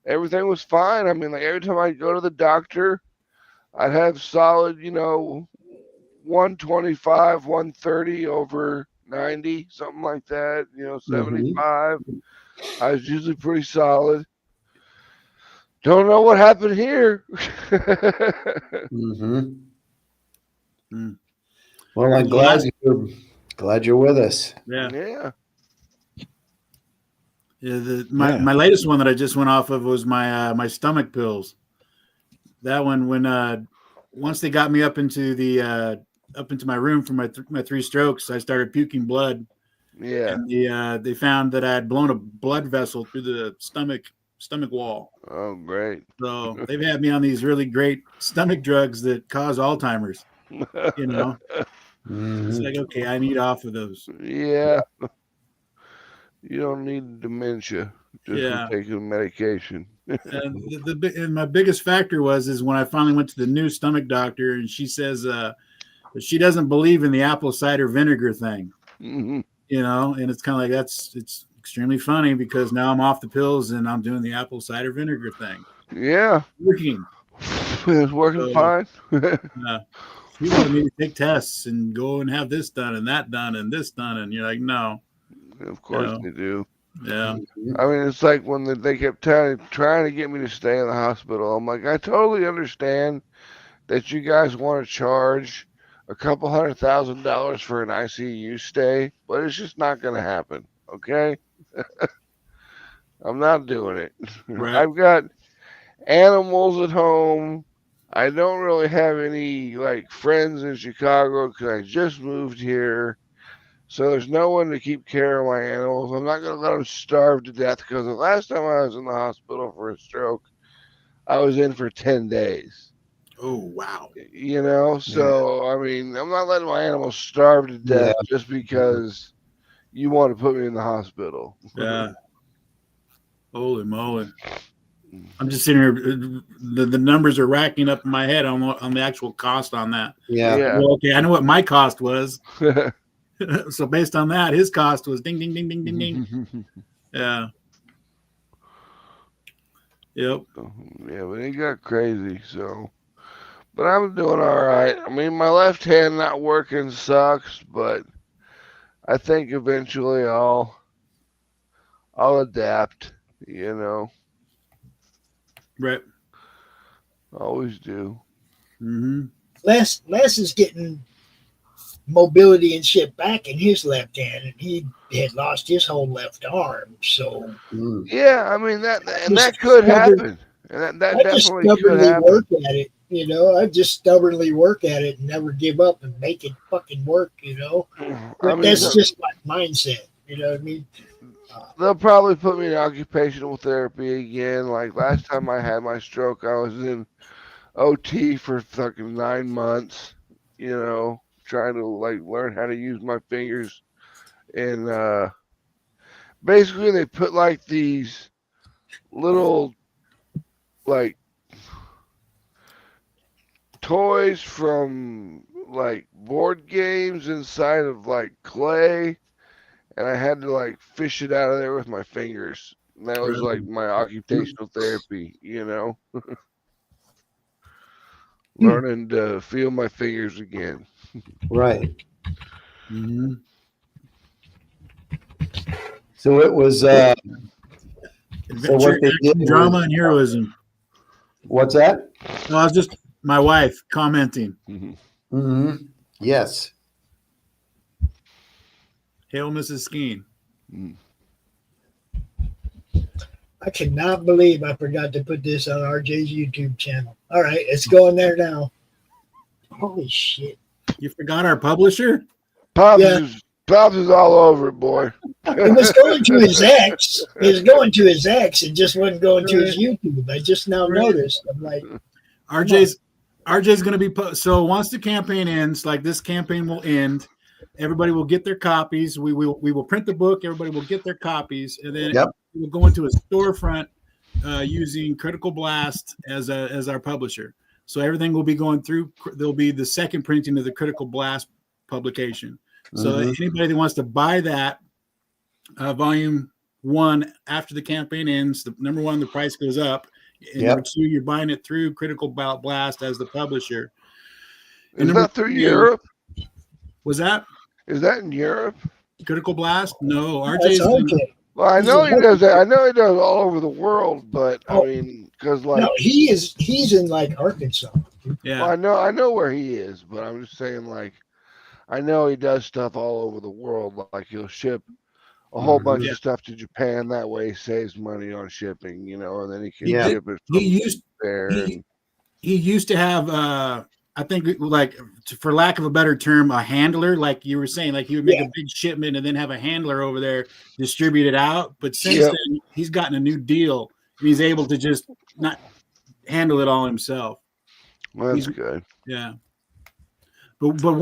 everything was fine. I mean, like every time I go to the doctor, I'd have solid, 125, 130 over 90, something like that. 75. I was usually pretty solid. Don't know what happened here. Well, I'm glad you're with us. Yeah. Yeah. My latest one that I just went off of was my stomach pills. That one, when once they got me up into my room for my 3 strokes, I started puking blood. Yeah. And they found that I had blown a blood vessel through the stomach wall. Oh, great. So they've had me on these really great stomach drugs that cause Alzheimer's. It's like, okay, I need off of those. Yeah. You don't need dementia just from taking medication. And my biggest factor is when I finally went to the new stomach doctor, and she says that she doesn't believe in the apple cider vinegar thing. Mm-hmm. And it's kind of like it's extremely funny because now I'm off the pills and I'm doing the apple cider vinegar thing. Yeah. It's working fine. You wanted me to take tests and go and have this done and that done and this done, and you're like, no. Of course they do. Yeah. I mean, it's like when they kept trying to get me to stay in the hospital. I'm like, I totally understand that you guys want to charge a couple $100,000 for an ICU stay, but it's just not going to happen. Okay. I'm not doing it. Right. I've got animals at home. I don't really have any like friends in Chicago because I just moved here. So there's no one to keep care of my animals. I'm not going to let them starve to death because the last time I was in the hospital for a stroke, I was in for 10 days. Oh, wow. So, I mean, I'm not letting my animals starve to death just because you want to put me in the hospital. Yeah. Holy moly. I'm just sitting here. The numbers are racking up in my head on the actual cost on that. Yeah. Well, okay, I know what my cost was. So based on that, his cost was ding, ding, ding, ding, ding, ding. Yeah. Yep. Yeah, but it got crazy. So, but I'm doing all right. I mean, my left hand not working sucks, but I think eventually I'll adapt. Right. Always do. Mm-hmm. Les is getting mobility and shit back in his left hand, and he had lost his whole left arm. So yeah, I mean that could happen, and that definitely could happen. Work at it, I just stubbornly work at it and never give up and make it fucking work, But that's just my mindset, you know what I mean? They'll probably put me in occupational therapy again. Like last time I had my stroke, I was in OT for fucking 9 months, trying to like learn how to use my fingers. And basically they put like these little like toys from like board games inside of like clay, and I had to like fish it out of there with my fingers. And that was like my occupational therapy, learning to feel my fingers again. Right. Mm-hmm. So it was Adventure, what they did drama was, and heroism. What's that? No, I was just my wife commenting. Mm-hmm. Yes. Hail, Mrs. Skeen. I cannot believe I forgot to put this on RJ's YouTube channel. All right, it's going there now. Holy shit. You forgot our publisher? Pops, Yeah. Pops is all over it, boy. It was going to his ex. It was going to his ex. It just wasn't going to his YouTube. I just now noticed. I'm like, RJ's going to be so once the campaign ends, like this campaign will end, everybody will get their copies. We will print the book. Everybody will get their copies, and then Yep. we'll go into a storefront using Critical Blast as our publisher. So everything will be going through. There'll be the second printing of the Critical Blast publication. So anybody that wants to buy that volume 1 after the campaign ends, number 1, the price goes up. And Yep. number 2, you're buying it through Critical Blast as the publisher. Is that through Europe? Was that Is that in Europe? Critical Blast? No, that's RJ's. okay. Well, I know he does that. I know he does all over the world, but I Oh. mean, because like, No, he's in like Arkansas. Yeah. well, I know where he is, but I'm just saying, like, I know he does stuff all over the world. Like he'll ship a whole bunch Yeah. of stuff to Japan. That way, he saves money on shipping, you know, and then he can Yeah. ship it He from used there. he- he used to have I think, like, for lack of a better term, a handler, like you were saying, like he would make Yeah. a big shipment and then have a handler over there distribute it out. But since Yep. then, he's gotten a new deal and he's able to just not handle it all himself. Well, that's he's- good. Yeah. But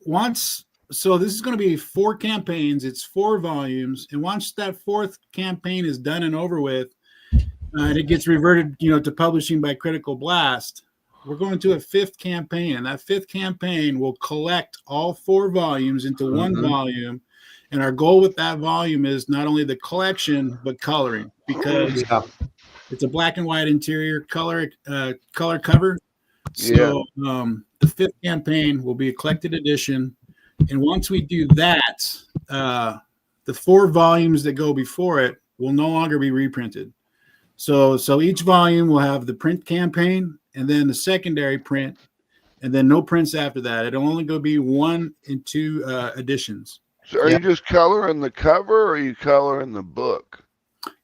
once so this is going to be 4 campaigns. It's 4 volumes, and once that 4th campaign is done and over with, and it gets reverted, to publishing by Critical Blast, we're going to a 5th campaign, and that 5th campaign will collect all 4 volumes into one volume. And our goal with that volume is not only the collection but coloring, because Yeah. it's a black and white interior color cover. So the 5th campaign will be a collected edition. And once we do that, the 4 volumes that go before it will no longer be reprinted. So each volume will have the print campaign and then the secondary print, and then no prints after that. It'll only go be 1 and 2 editions. So are you just coloring the cover, or are you coloring the book?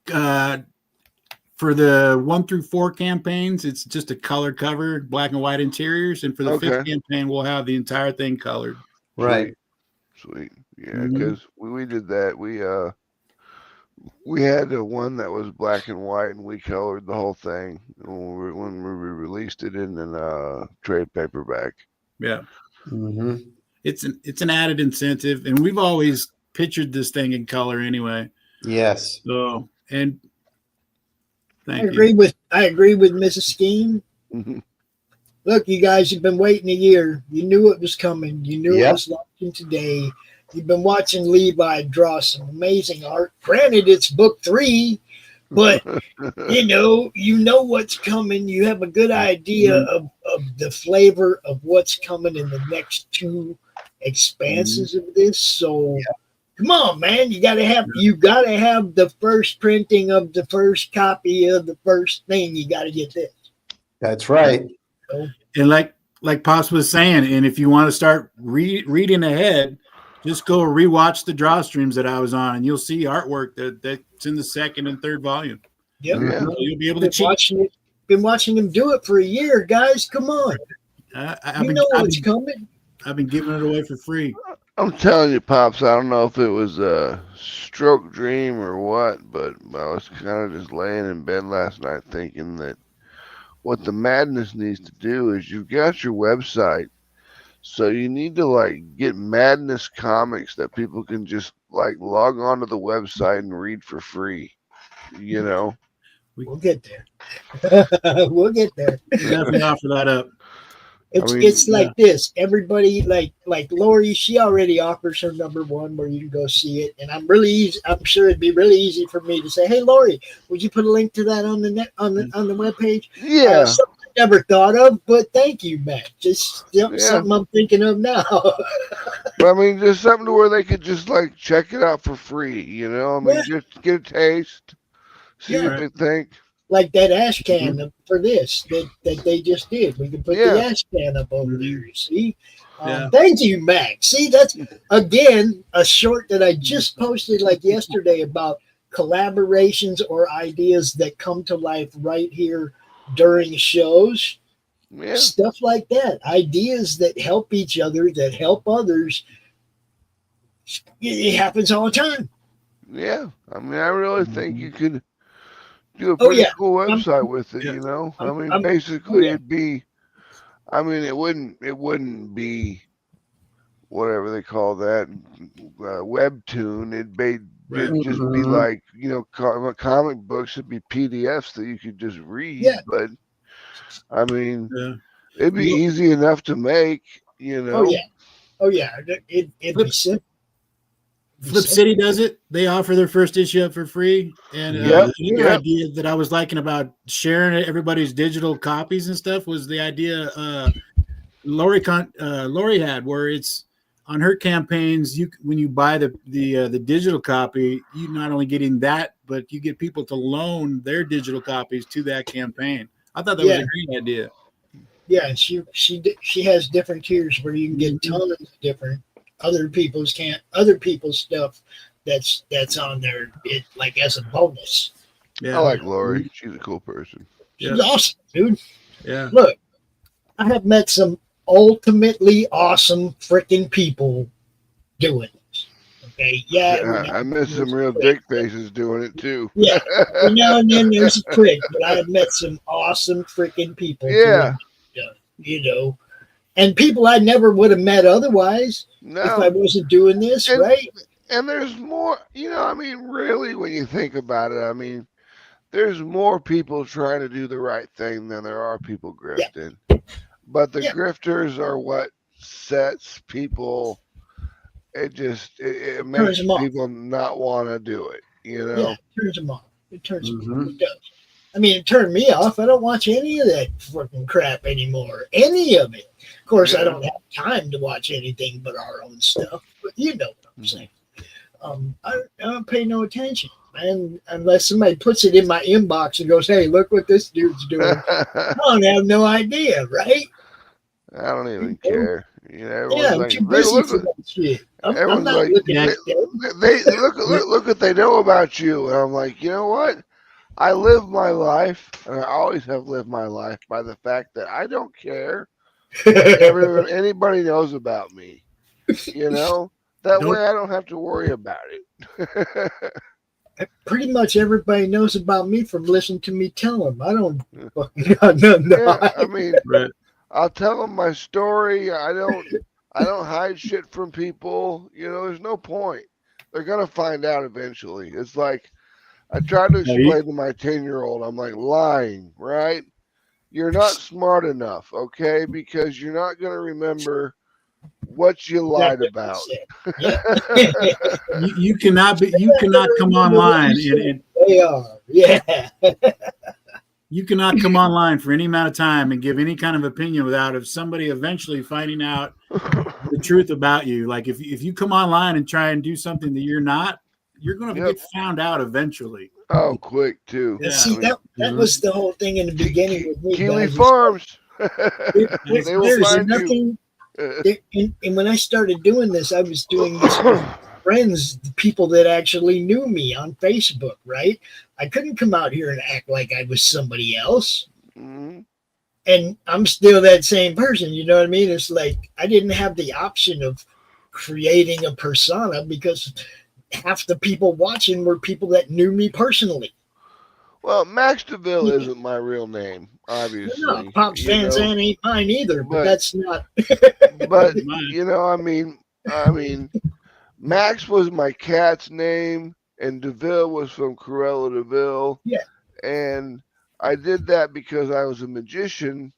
For the 1 through 4 campaigns, it's just a color cover, black and white interiors. And for the 5th campaign, we'll have the entire thing colored. Right. Sweet. Yeah, Mhm. because we did that. We had the one that was black and white, and we colored the whole thing when we released it in a trade paperback. Yeah. hmm It's an added incentive, and we've always pictured this thing in color anyway. Yes. So, and I thank you. agree with Mrs. Skeen. Look, you guys have been waiting a year. You knew it was coming. You knew it Yep. was launching today. You've been watching Levi draw some amazing art. Granted, it's book 3, but you know what's coming. You have a good idea of the flavor of what's coming in the next 2 expanses of this. So come on, man. You gotta have the first printing of the first copy of the first thing. You gotta get this. That's right. And like Pops was saying, and if you want to start reading ahead, just go rewatch the draw streams that I was on, and you'll see artwork that's in the 2nd and 3rd volume. Yep. Yeah. So you'll be able to cheat. Been watching him do it for a year, guys. Come on. I've You been, know I've what's been, coming. I've been giving it away for free. I'm telling you, Pops, I don't know if it was a stroke dream or what, but I was kind of just laying in bed last night thinking that what the madness needs to do is you've got your website, so you need to get Madness comics that people can just log on to the website and read for free. We'll get there. We'll get there. Definitely offer that up. It's like this. Everybody like Lori, she already offers her number 1 where you can go see it. And I'm sure it'd be really easy for me to say, hey Lori, would you put a link to that on the net on the webpage? Yeah. Something I never thought of, but thank you, Matt. Just something I'm thinking of now. But I mean, just something to where they could just check it out for free, just get a taste, see what they think. Like that ash can for this that they just did. We can put the ash can up over there. You see? Thank you, Mac. See, that's again a short that I just posted yesterday about collaborations or ideas that come to life right here during shows. Yeah. Stuff like that. Ideas that help each other, that help others. It happens all the time. Yeah. I mean, I really think you could do a Oh, pretty yeah. cool website with it, yeah. you know? I mean, I'm- basically yeah. it'd be, I mean, it wouldn't be whatever they call that, webtoon. It'd just be Mhm. like, you know, comic books would be PDFs that you could just read. Yeah. But I mean, Yeah. it'd be easy enough to make, you know. Oh yeah. Oh yeah. It'd be simple. Flip City does it. They offer their first issue up for free. And Yep, the other yep. idea that I was liking about sharing everybody's digital copies and stuff was the idea Lori had, where it's on her campaigns. When you buy the digital copy, you not only getting that, but you get people to loan their digital copies to that campaign. I thought that was a great idea. Yeah, and she has different tiers where you can get tons of different other people's stuff that's on there, it like as a bonus. Yeah, I like Lori. She's a cool person. She's awesome, dude. Yeah. Look, I have met some ultimately awesome freaking people doing this. Okay, yeah. I miss some real dick faces doing it too. Yeah, every now and then there's a prick, but I have met some awesome freaking people. Yeah. doing stuff, you know, and people I never would have met otherwise if I No, wasn't doing this, And- right? and there's more, you know, I mean, really, when you think about it, I mean, there's more people trying to do the right thing than there are people grifting. But the Yeah. grifters are what sets people, it Turns makes them off. people not want to do it, you know? Yeah, it turns them off. It turns them Mhm. off. It does. I mean, it turned me off. I don't watch any of that fucking crap anymore. Any of it. Of course, I Yeah. don't have time to watch anything but our own stuff. But you know what I'm saying. I don't pay no attention, man, unless somebody puts it in my inbox and goes, "Hey, look what this dude's doing." I don't have no idea, right? I don't even care. You know, Yeah, everyone's I'm like, too "Hey, busy look, for that shit. I'm everyone's not like, looking yeah, at that. they look what they know about you," and I'm like, you know what? I live my life, and I always have lived my life by the fact that I don't care what anybody knows about me. You know, that Don't- way I don't have to worry about it. Pretty much everybody knows about me from listening to me tell them. I don't fucking no. Yeah, I mean, Right. I'll tell them my story. I don't hide shit from people. You know, there's no point. They're gonna find out eventually. It's like I tried to No, you- explain to my 10-year-old. I'm like, lying, right? You're not smart enough, okay? Because you're not gonna remember what you lied about. You cannot come online and They are, yeah. you cannot come online for any amount of time and give any kind of opinion without of somebody eventually finding out the truth about you. Like if you come online and try and do something that you're not, you're going to Yep. get found out eventually. Oh, quick too. Yeah. See, that was the whole thing in the beginning with me. Keeley guys. Farms. There- They will there's find you. nothing. And when I started doing this, I was doing this with friends, the people that actually knew me on Facebook, right? I couldn't come out here and act like I was somebody else. Mhm. And I'm still that same person, you know what I mean? It's like I didn't have the option of creating a persona because half the people watching were people that knew me personally. Well, Max DeVille isn't my real name, obviously. No, Pops you Van know. Zandt ain't mine either, but But- that's not. But Mine. you know, I mean, Max was my cat's name, and DeVille was from Cruella DeVille. Yeah. And I did that because I was a magician,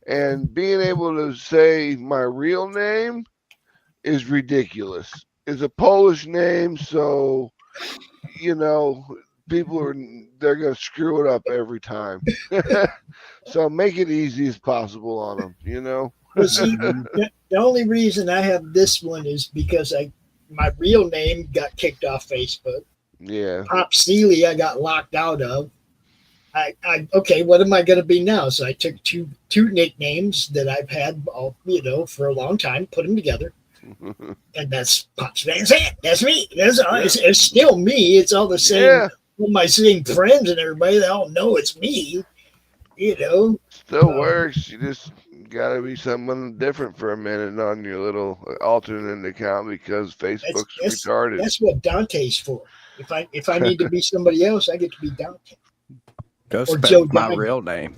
and being able to say my real name is ridiculous. It's a Polish name, so you know, they're gonna screw it up every time. So make it easy as possible on them, you know. Well, see, the only reason I have this one is because my real name got kicked off Facebook. Yeah. Pop Seeley, I got locked out of. Okay, what am I going to be now? So I took two nicknames that I've had, all, for a long time, put them together. And that's Pops Van Zandt. That's me. It's still me. It's all the same. Yeah. All my same friends and everybody, they all know it's me. You know. Still works. You just gotta be someone different for a minute on your little alternate account because Facebook's retarded. That's what Dante's for. If I need to be somebody else, I get to be Dante. Go Or spell Joe my Diamond. real name.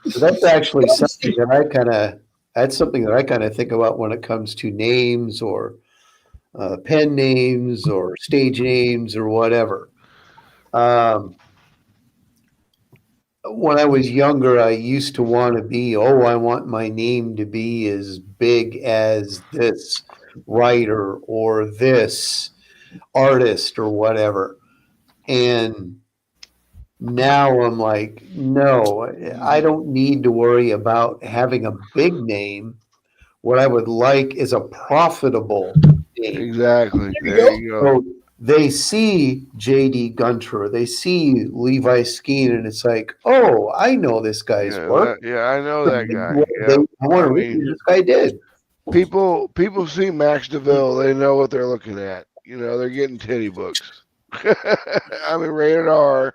So that's actually something that I kind of think about when it comes to names or pen names or stage names or whatever. When I was younger, I used to want to be, I want my name to be as big as this writer or this artist or whatever. And now I'm like, no, I don't need to worry about having a big name. What I would like is a profitable name. Exactly. There you go. So they see J.D. Gunter, they see Levi Skeen, and it's like, oh, I know this guy's work. I know that guy. I want to read what this guy did. People see Max DeVille, they know what they're looking at. You know, they're getting titty books. I mean, rated R.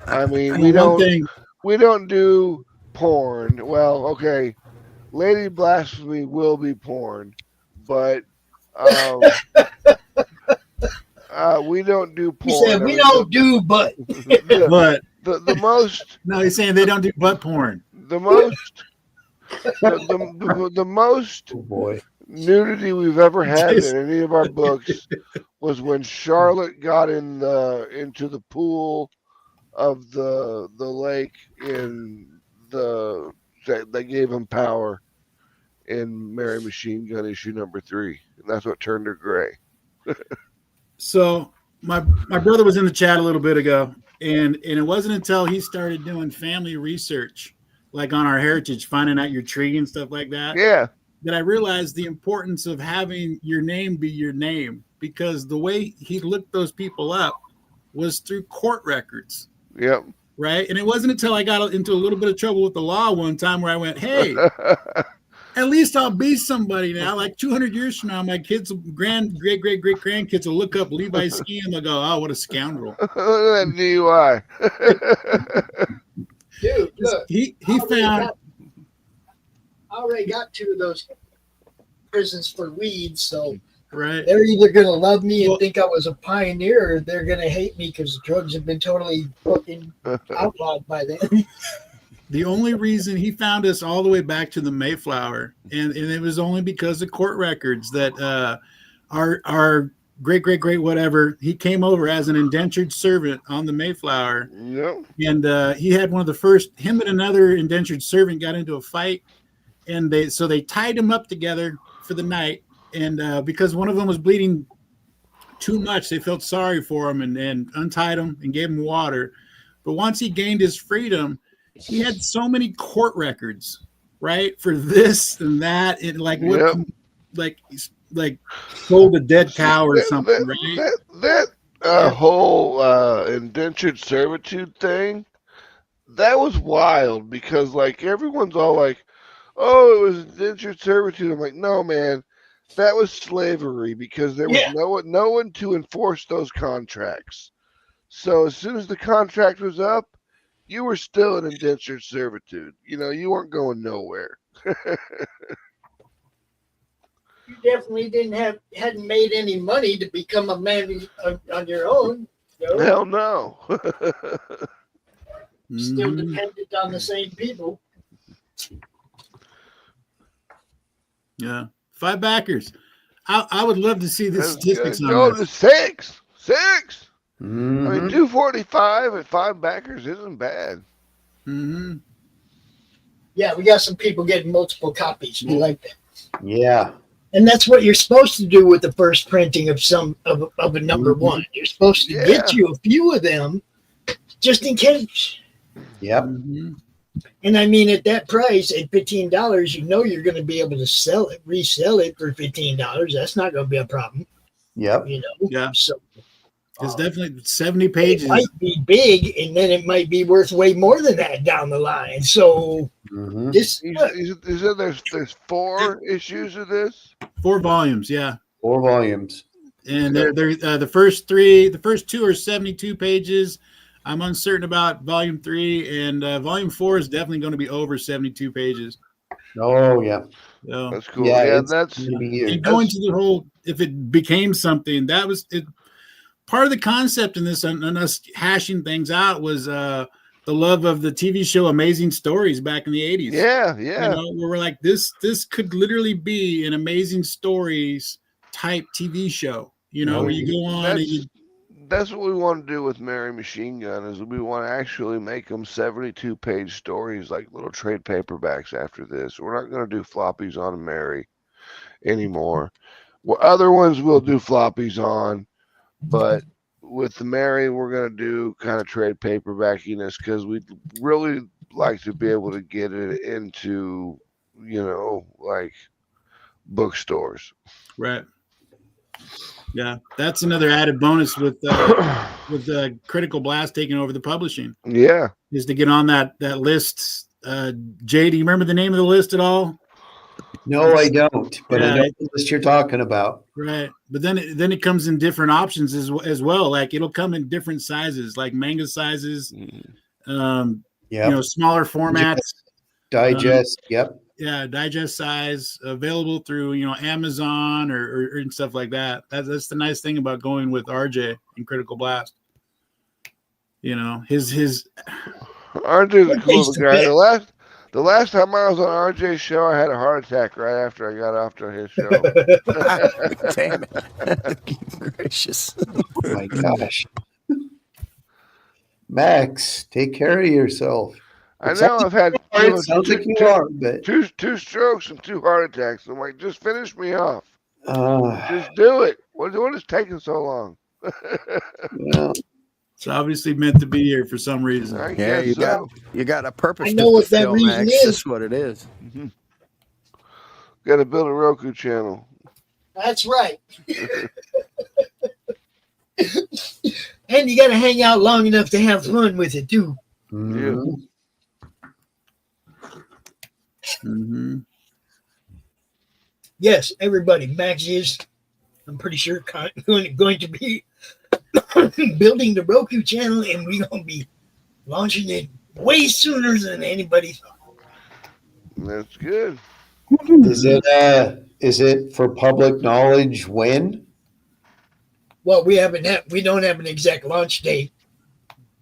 I mean, we don't do porn. Well, okay, Lady Blasphemy will be porn, but we don't do porn. He said we don't do butt. But the most. No, he's saying they don't do butt porn. The most. The most nudity we've ever had in any of our books was when Charlotte got into the pool of the lake that gave him power in Mary Machine Gun issue number 3, and that's what turned her gray. So my brother was in the chat a little bit ago, and it wasn't until he started doing family research, like on our heritage, finding out your tree and stuff like that. Yeah. That I realized the importance of having your name be your name, because the way he looked those people up was through court records. Yep. Right. And it wasn't until I got into a little bit of trouble with the law one time where I went, hey, at least I'll be somebody now. Like 200 years from now, my kids, great grandkids will look up Levi Ski and they'll go, oh, what a scoundrel. Look at that DUI. Dude, look, he found. I already got 2 of those prisons for weed, so right. They're either going to love me and think I was a pioneer, or they're going to hate me because drugs have been totally fucking outlawed by them. The only reason he found us all the way back to the Mayflower, and it was only because of court records that our great whatever, he came over as an indentured servant on the Mayflower. Yep. And he had one of the first, him and another indentured servant got into a fight, and they tied him up together for the night. And because one of them was bleeding too much, they felt sorry for him and untied him and gave him water. But once he gained his freedom, he had so many court records, right, for this and that, and like what, like sold a dead cow or something, right? That whole indentured servitude thing, that was wild because like everyone's all like, "Oh, it was indentured servitude." I'm like, "No, man, that was slavery because there was no one to enforce those contracts. So as soon as the contract was up, you were still in indentured servitude. You know, you weren't going nowhere." You definitely hadn't made any money to become a man on your own. No? Hell no. Still dependent on the same people. Yeah. 5 backers. I would love to see the statistics on Go this. to 6. Mm-hmm. I mean, 245 at 5 backers isn't bad. Mm-hmm. Yeah, we got some people getting multiple copies. We like that. Yeah. And that's what you're supposed to do with the first printing of a number one. You're supposed to get you a few of them just in case. Yep. Mm-hmm. And I mean, at that price, at $15, you know you're going to be able to resell it for $15. That's not going to be a problem. Yep. You know. Yeah. So It's definitely 70 pages. It might be big, and then it might be worth way more than that down the line. So Mhm. this, You said there's 4 issues of this. 4 volumes, yeah. 4 volumes. And they're the first 2 are 72 pages. I'm uncertain about volume 3, and volume 4 is definitely going to be over 72 pages. Oh yeah. So That's cool. Yeah, Yeah, it's that's gonna be you huge. go into the whole, if it became something, that was it. Part of the concept in this, and us hashing things out, was the love of the TV show Amazing Stories back in the 80s. yeah. You know, where we're like, this could literally be an Amazing Stories type TV show. You know, where you go on and you That's what we want to do with Mary Machine Gun, is we want to actually make them 72-page stories, like little trade paperbacks after this. We're not going to do floppies on Mary anymore. Well, other ones we'll do floppies on, but with the Mary, we're going to do kind of trade paperbackiness, because we'd really like to be able to get it into, like bookstores. right. Yeah, that's another added bonus with Critical Blast taking over the publishing, Yeah. is to get on that list. Jay, do you remember the name of the list at all? No, I don't, but I Yeah. know the list you're talking about. Right, but then it comes in different options as well. Like it'll come in different sizes, like manga sizes, Yeah. smaller formats. Digest. Yep. Yeah, digest size, available through Amazon or and stuff like that. That's the nice thing about going with RJ and Critical Blast. His RJ's a cool He's the guy. best. The last time I was on RJ's show, I had a heart attack right after I got off to his show. Damn it. Keep gracious. Oh my gosh. Max, take care of yourself. I know I've had It sounds like you are, but two strokes and 2 heart attacks. I'm like, just finish me off. uh, Just do it. What is taking so long? well, it's obviously meant to be here for some reason. I Yeah, guess you got a purpose I to know what that fulfill, reason Max. is. That's what it is. Got to build a Roku channel. that's right. And you got to hang out long enough to have fun with it too. mhm. Mm-hmm. Yes, everybody. Max is, I'm pretty sure, going to be building the Roku channel, and we're going to be launching it way sooner than anybody thought. That's good. Is it for public knowledge when? Well, we don't have an exact launch date,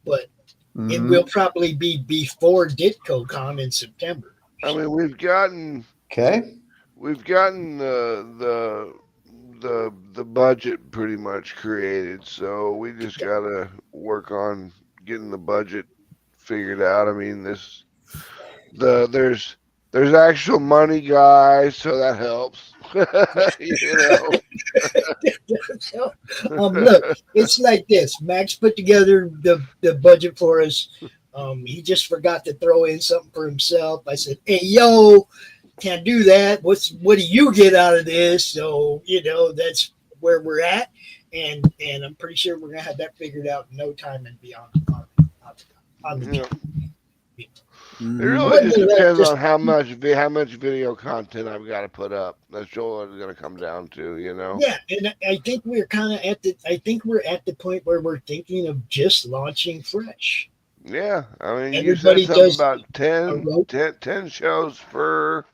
but it Mhm. will probably be before DitcoCon in September. I mean, we've gotten Okay. the budget pretty much created, so we just gotta work on getting the budget figured out. I mean, there's actual money, guys, so that helps. Look, it's like this. Max put together the budget for us. He just forgot to throw in something for himself. I said, "Hey, yo, can't do that. What do you get out of this?" So that's where we're at, and I'm pretty sure we're gonna have that figured out in no time and beyond. On the Yeah. It Mm-hmm. really just depends on how much video content I've got to put up. That's all it's going to come down to, Yeah, and I think we're kind of at the point where we're thinking of just launching fresh. Yeah, I mean, Everybody you said something does about 10 shows per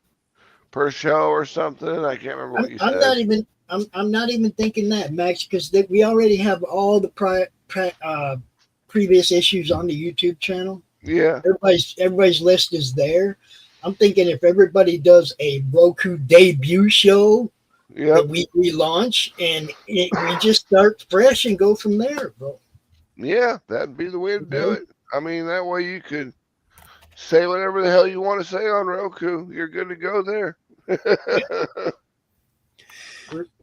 show or something. I can't remember what you I'm said. not even I'm not even thinking that, Max, because we already have all the previous issues on the YouTube channel. Yeah, Everybody's list is there. I'm thinking if everybody does a Roku debut show yep. that we launch, and we just start fresh and go from there, bro. Yeah, that'd be the way to do it. I mean, that way you could say whatever the hell you want to say on Roku. You're good to go there.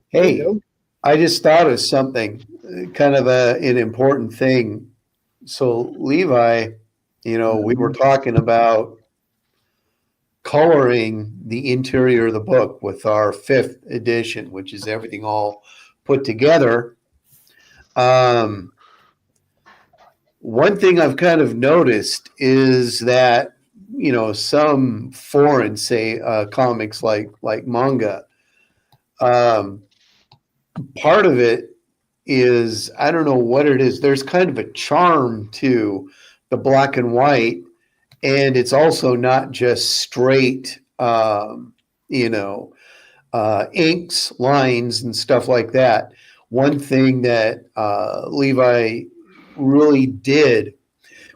Hey, You know? I just thought of something, kind of an important thing. So Levi, we were talking about coloring the interior of the book with our 5th edition, which is everything all put together. One thing I've kind of noticed is that, some foreign, say, comics like manga, part of it is, I don't know what it is. There's kind of a charm to the black and white, and it's also not just straight, inks, lines, and stuff like that. One thing that Levi really did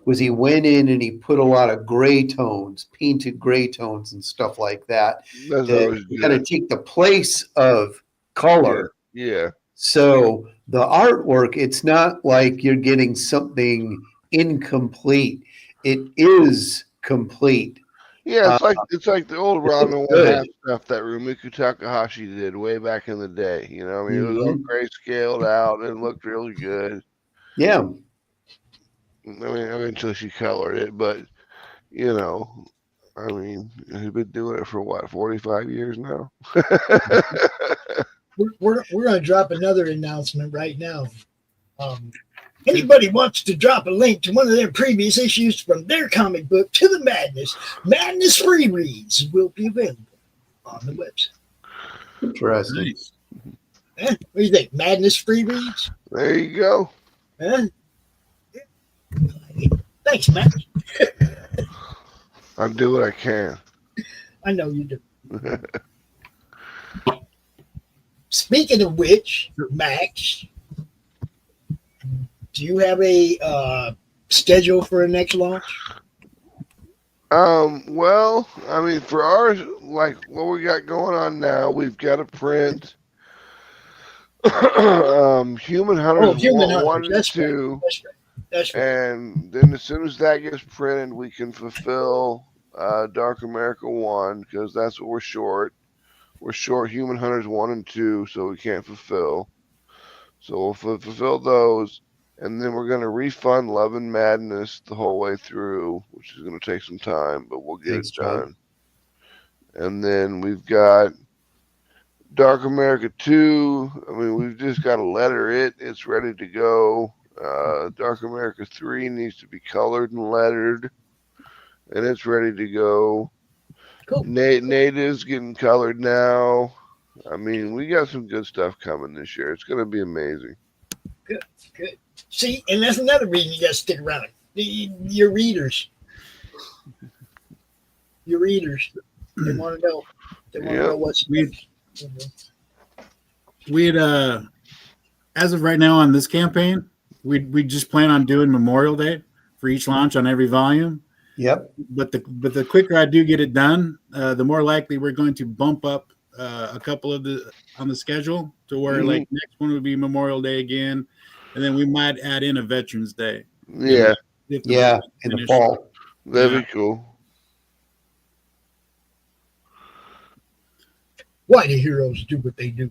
was he went in and he put a lot of gray tones, painted gray tones and stuff like that. That's That always kind of good. take the place of color. Yeah. So the artwork, it's not like you're getting something incomplete. It is complete. Yeah, it's like the old Ramen One good. Half stuff that Rumiko Takahashi did way back in the day. You know, I mean, it was all Mhm. grayscaled out and looked really good. Yeah. I mean, until she colored it, but I mean, he's been doing it for what, 45 years now? We're going to drop another announcement right now. Anybody wants to drop a link to one of their previous issues from their comic book to the Madness free reads will be available on the website. Interesting. Nice. What do you think? Madness free reads? There you go. Huh? Thanks, Matt. I'll do what I can. I know you do. Speaking of which, Max, do you have a schedule for a next launch? Well, I mean, for ours, like what we got going on now, we've got to print Human Hunters Human 1 Hunters. and That's 2. right. That's right. That's right. And then as soon as that gets printed, we can fulfill Dark America 1 because that's what we're short. We're short Human Hunters 1 and 2, so we can't fulfill. So we'll fulfill those, and then we're going to refund Love and Madness the whole way through, which is going to take some time, but we'll get Thanks, it done. And then we've got Dark America 2. I mean, we've just got to letter it. It's ready to go. Dark America 3 needs to be colored and lettered, and it's ready to go. Cool. Native's getting colored now. I mean, we got some good stuff coming this year. It's going to be amazing. Good. See, and that's another reason you got to stick around. Your readers. They want to know. They want to know what's next. We'd as of right now on this campaign, we just plan on doing Memorial Day for each launch on every volume. Yep. But the quicker I do get it done, the more likely we're going to bump up a couple of on the schedule to where like next one would be Memorial Day again, and then we might add in a Veterans Day. Yeah. If Yeah, in the fall. That'd be cool. Why do heroes do what they do?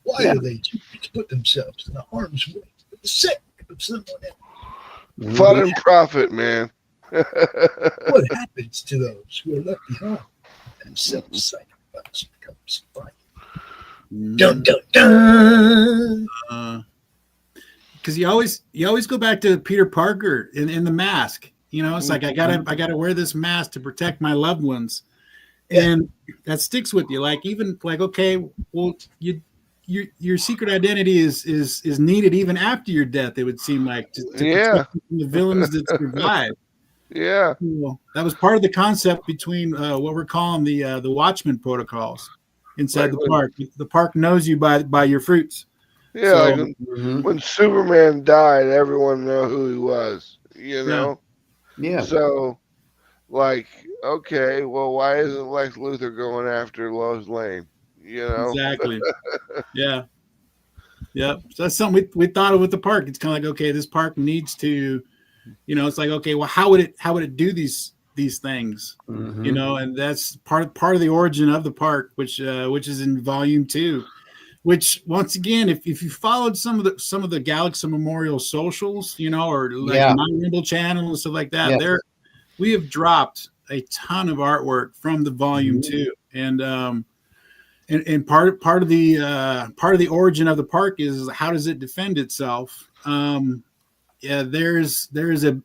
Why do they choose to put themselves in harm's way for the sake of someone else? Fun and profit, man. What happens to those who are left behind and self-sacrifice becomes fun? Dun dun dun. Because you always go back to Peter Parker in the mask. It's like I gotta wear this mask to protect my loved ones, and that sticks with you. Like even like okay, well your secret identity is needed even after your death. It would seem like to protect the villains that survive. Yeah, that was part of the concept between what we're calling the Watchmen protocols inside the park. The park knows you by your fruits. Yeah, So, like when Superman died, everyone knew who he was. Yeah. So, like, okay, well, why isn't Lex Luthor going after Lois Lane? Exactly. Yeah. So that's something we thought of with the park. It's kind of like, okay, this park needs to, it's like, okay, well, how would it do these things? And that's part of the origin of the park, which is in volume 2. Which once again, if you followed some of the Galaxy Memorial socials, or like my Rumble channel and stuff like that, we have dropped a ton of artwork from the volume 2, and and part of the origin of the park is how does it defend itself? Yeah, there's a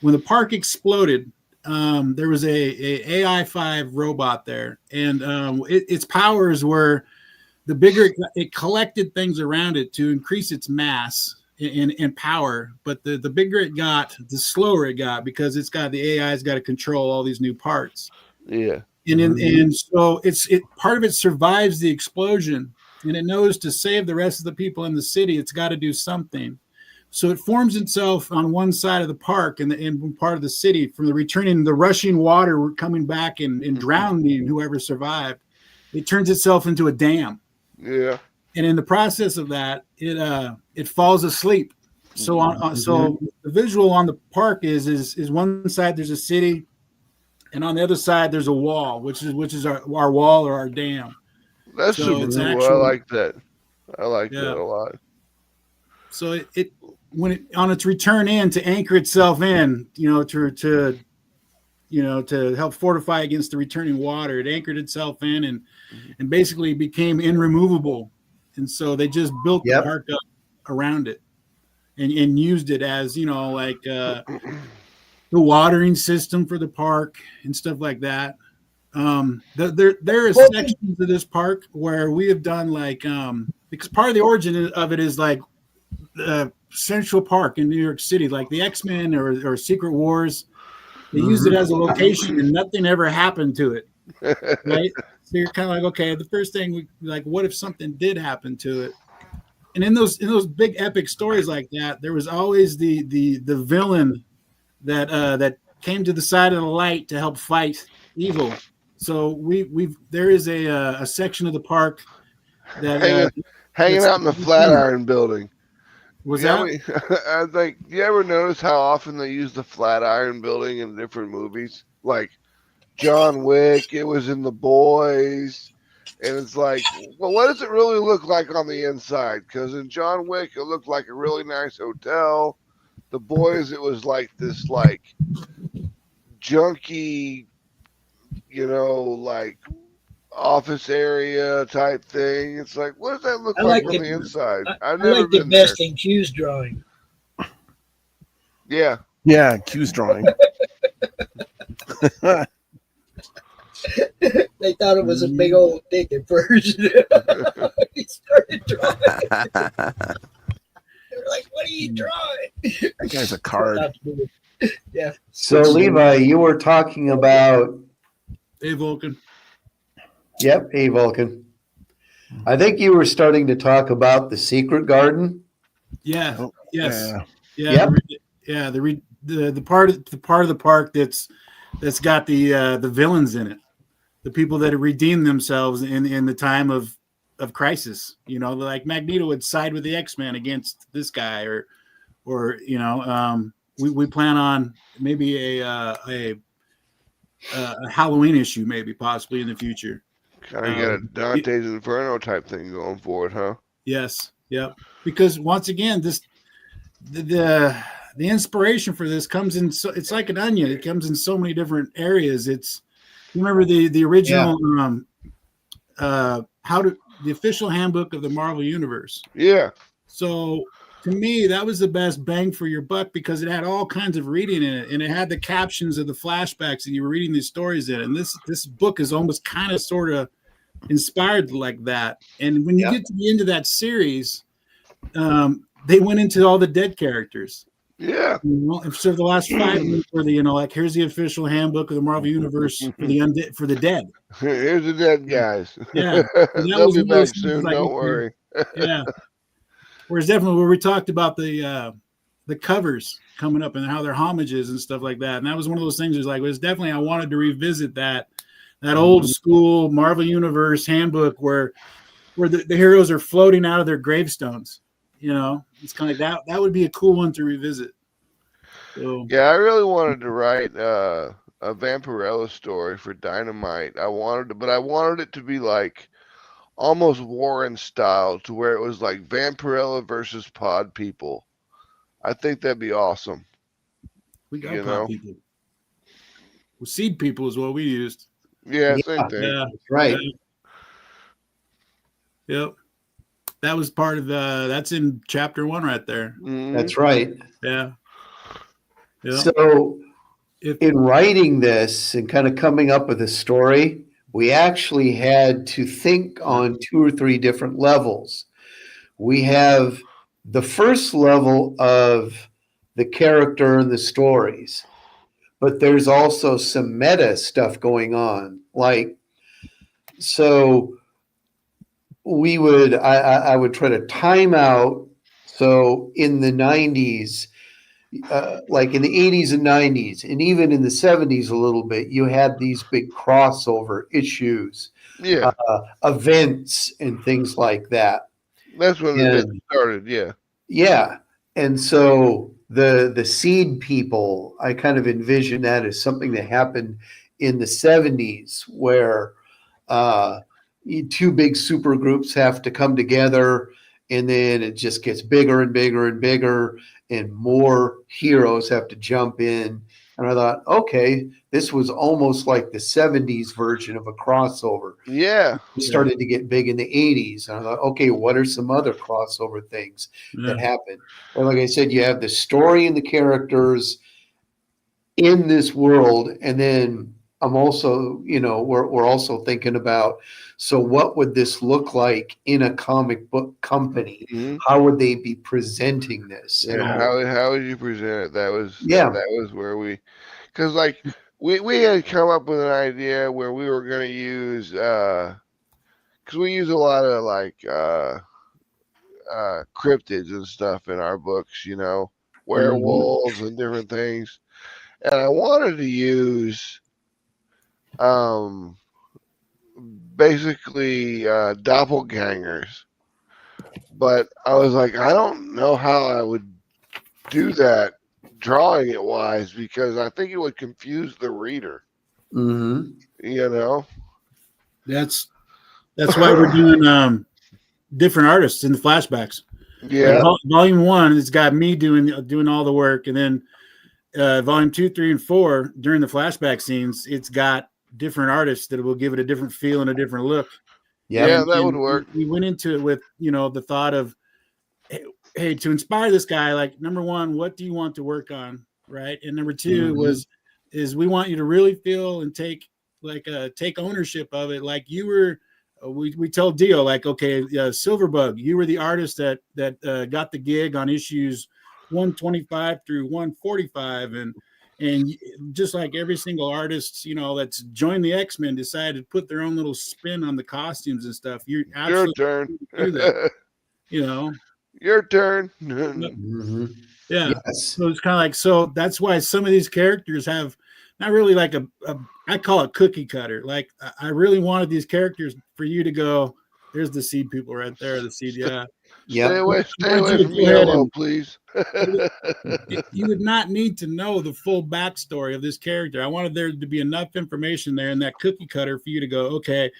when the park exploded, there was a AI-5 robot there, and its powers were the bigger it collected things around it to increase its mass and power, but the bigger it got, the slower it got because the AI's got to control all these new parts. Yeah. And so part of it survives the explosion, and it knows to save the rest of the people in the city, it's got to do something. So it forms itself on one side of the park and part of the city from the rushing water coming back and drowning whoever survived. It turns itself into a dam. Yeah. And in the process of that, it falls asleep. So so the visual on the park is one side there's a city, and on the other side there's a wall, which is our wall or our dam. That's So super cool. I like that. I like that a lot. So it when it on its return in to anchor itself in, to help fortify against the returning water, it anchored itself in and basically became irremovable. And so they just built the park up around it and used it as, the watering system for the park and stuff like that. There are sections of this park where we have done because part of the origin of it is like Central Park in New York City, like the X-Men or Secret Wars. They used it as a location and nothing ever happened to it. Right? So you're kind of like, okay, the first thing what if something did happen to it? And in those big epic stories like that, there was always the villain that came to the side of the light to help fight evil. So there is a section of the park that hanging out in the Flatiron Building. Was I was like, do you ever notice how often they use the Flatiron Building in different movies? Like John Wick, it was in The Boys, and it's like, well, what does it really look like on the inside? Because in John Wick, it looked like a really nice hotel. The Boys, it was like this junky, office area type thing. It's like, what does that look like on the inside? I've never like the been best there. in Q's drawing. Yeah. Yeah, Q's drawing. They thought it was a big old dick at first. He started drawing. They were like, what are you drawing? That guy's a card. Yeah. So Levi, you were talking about Vulcan. Yep, Vulcan. I think you were starting to talk about the Secret Garden. Yeah. Oh, yes. yeah. Yeah. The part of the park that's got the villains in it, the people that have redeemed themselves in the time of crisis. Like Magneto would side with the X-Men against this guy, or we plan on maybe a Halloween issue, maybe possibly in the future. Kind of got a Dante's Inferno type thing going for it, huh? Yes. Yep. Because once again, the inspiration for this comes in. So it's like an onion. It comes in so many different areas. You remember the original the official handbook of the Marvel Universe. Yeah. So to me, that was the best bang for your buck because it had all kinds of reading in it, and it had the captions of the flashbacks that you were reading these stories in. And this book is almost kind of sort of inspired like that. And when you get to the end of that series, they went into all the dead characters. Yeah. So the last 5 minutes were here's the official handbook of the Marvel Universe for the undead, for the dead. Here's the dead guys. Yeah. They'll be back soon. Don't worry. Yeah. Whereas definitely where we talked about the covers coming up and how they're homages and stuff like that. And that was one of those things I wanted to revisit that old school Marvel Universe handbook where the heroes are floating out of their gravestones. It's kind of like that would be a cool one to revisit. So, yeah, I really wanted to write a Vampirella story for Dynamite. I wanted it to be like almost Warren style, to where it was like Vampirella versus Pod People. I think that'd be awesome. We got Pod People. Well, Seed People is what we used. Yeah, same thing. Yeah, right. Yep. That was part of that's in chapter 1 right there. Mhm. That's right. Yeah. Yeah. So If in writing this and kind of coming up with a story, we actually had to think on 2 or 3 different levels. We have the first level of the character and the stories, but there's also some meta stuff going on. Like, so I would try to time out. So in the 90s, like in the 80s and 90s, and even in the 70s a little bit, you had these big crossover issues, Yeah, events, and things like that. that's when the And bit started. Yeah. yeah, and so the seed people, I kind of envision that as something that happened in the 70s, where uh, 2 big super groups have to come together, and then it just gets bigger and bigger and bigger, and more heroes have to jump in. And I thought, okay, this was almost like the 70s version of a crossover. Yeah. It started to get big in the 80s. And I thought, okay, what are some other crossover things that happen? And like I said, you have the story and the characters in this world. And then I'm also, we're also thinking about, so what would this look like in a comic book company? Mhm. How would they be presenting this? Yeah. How would you present it? That was that was where because like we had come up with an idea where we were going to use because we use a lot of like cryptids and stuff in our books, werewolves and different things, and I wanted to use basically doppelgangers, but I was like, I don't know how I would do that drawing it wise, because I think it would confuse the reader. Mm-hmm. That's why we're doing different artists in the flashbacks. Yeah. Like volume 1, it's got me doing all the work, and then volume 2, 3, and 4 during the flashback scenes, it's got different artists that will give it a different feel and a different look. Yeah, that would work. We went into it with the thought of, hey, to inspire this guy, like, number 1, what do you want to work on, right? And number 2 is we want you to really feel and take ownership of it, like you were. We told Dio, like, okay, Silverbug, you were the artist that got the gig on issues 125 through 145, and just like every single artist, that's joined the X-Men decided to put their own little spin on the costumes and stuff. Your turn. Do that, Your turn. Mm-hmm. Yeah. Yes. So it's kind of like, so that's why some of these characters have not really like I call it cookie cutter. Like, I really wanted these characters for you to go, there's the seed people right there. The seed. Yeah. Stay away from yellow, please. You would not need to know the full backstory of this character. I wanted there to be enough information there in that cookie cutter for you to go, okay,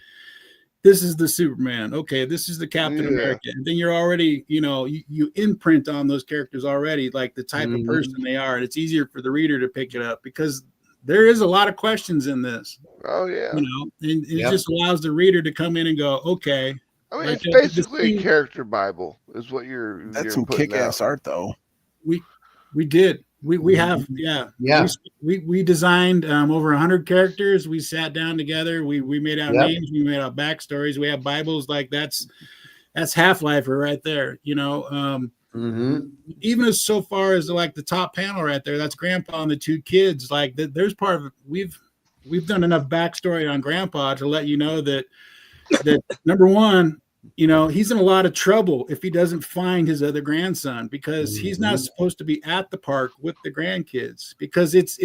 this is the Superman. Okay, this is the Captain America. And then you're already, you imprint on those characters already, like the type of person they are. And it's easier for the reader to pick it up, because there is a lot of questions in this. Oh, yeah. And it just allows the reader to come in and go, okay. I mean, it's basically a character Bible, is what you're. That's some kick-ass art, though. We did. We have, yeah. We designed over 100 characters. We sat down together. We made out names. We made out backstories. We have Bibles. Like, that's Half-Lifer right there. Even as so far as like the top panel right there, that's Grandpa and the 2 kids. Like, there's part of it. We've done enough backstory on Grandpa to let you know that number 1, he's in a lot of trouble if he doesn't find his other grandson, because he's not supposed to be at the park with the grandkids, because it's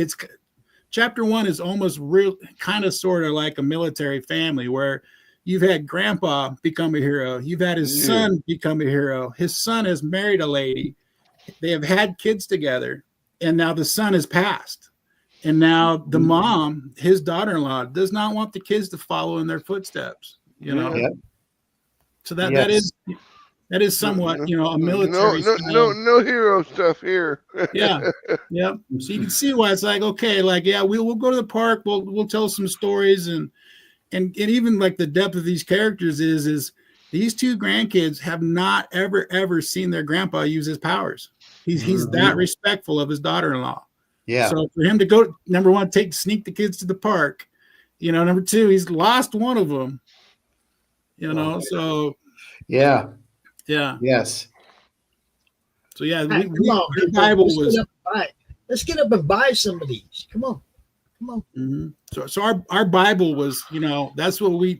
chapter 1 is almost real, kind of sort of like a military family, where you've had Grandpa become a hero. You've had his son become a hero. His son has married a lady. They have had kids together, and now the son has passed. And now the mom, his daughter-in-law, does not want the kids to follow in their footsteps. So that is somewhat, a military. No hero stuff here. Yeah. So you can see why it's like, okay, like, yeah, we'll go to the park. We'll tell some stories, and even like the depth of these characters is These two grandkids have not ever seen their grandpa use his powers. He's that respectful of his daughter-in-law. Yeah. So for him to go, number one, sneak the kids to the park, number two, he's lost one of them, so Yeah. yeah. Yes. So yeah, Come on, the Bible was. Let's get up and buy some of these. Come on. Mm-hmm. So our Bible was, that's what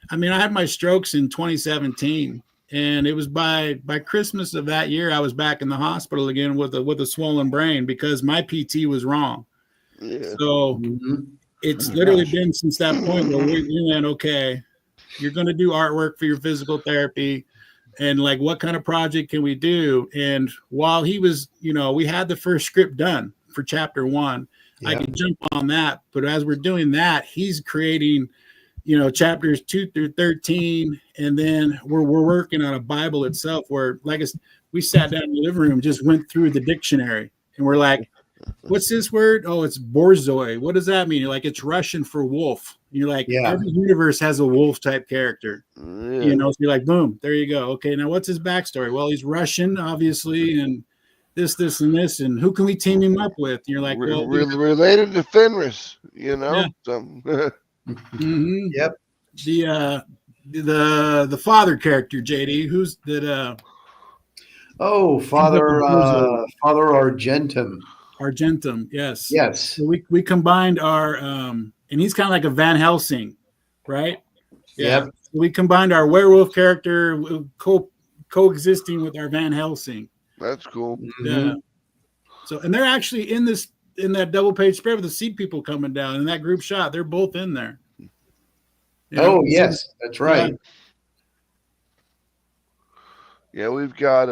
I had my strokes in 2017, and it was by Christmas of that year I was back in the hospital again with a swollen brain because my PT was wrong. Yeah. So it's literally been since that point where we went, okay, you're going to do artwork for your physical therapy, and like, what kind of project can we do? And while he was, we had the first script done for chapter 1. Yeah. I could jump on that, but as we're doing that, he's creating, chapters 2 through 13, and then we're working on a Bible itself. Where, like, we sat down in the living room, just went through the dictionary, and we're like, "What's this word? Oh, it's borzoi. What does that mean?" You're like, "It's Russian for wolf." You're like, Every universe has a wolf type character, So you're like, boom, there you go. Okay, now what's his backstory? Well, he's Russian, obviously, and this, and this, and who can we team him up with? And you're like, well, related to Fenris, Yeah. Yep. The father character, JD, who's that? Father Argentum. Argentum, yes. Yes. So we combined our and he's kind of like a Van Helsing, right? Yeah. So we combined our werewolf character coexisting with our Van Helsing. That's cool. Yeah. So, and they're actually in that double page spread with the Seed People coming down in that group shot. They're both in there. Yes, that's right. Yeah, we've got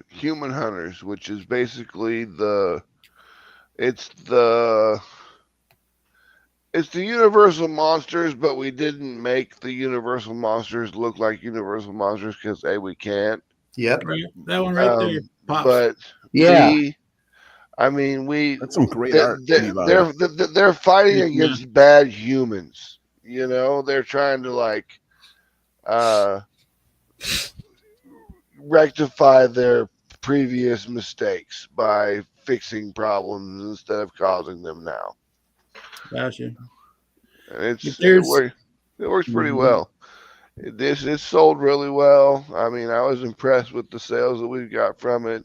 Human Hunters, which is basically it's the Universal Monsters, but we didn't make the Universal Monsters look like Universal Monsters because we can't. Yep. Right. That one right there. Pops. But yeah, that's some great art. They're fighting against bad humans. They're trying to rectify their previous mistakes by fixing problems instead of causing them now. Gotcha. And it works pretty well. It's sold really well. I was impressed with the sales that we've got from it.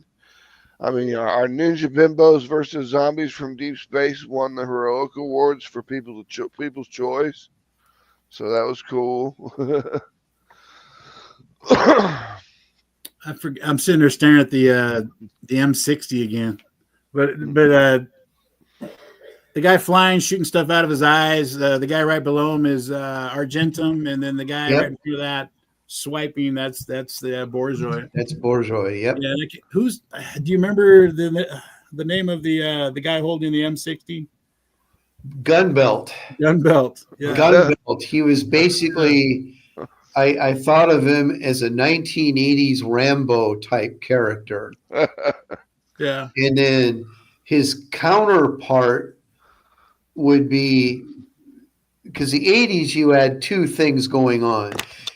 Our Ninja Bimbos versus Zombies from Deep Space won the Heroic Awards for People's Choice. So that was cool. I'm sitting there staring at the M60 again, but the guy flying, shooting stuff out of his eyes. The guy right below him is Argentum, and then the guy right through that swiping. That's the Borzoi. That's Borzoi. Yep. Yeah. Do you remember the name of the guy holding the M60? Gunbelt. Yeah. Gunbelt. He was basically. I thought of him as a 1980s Rambo type character. Yeah. And then his counterpart would be, because the 80s you had two things going on.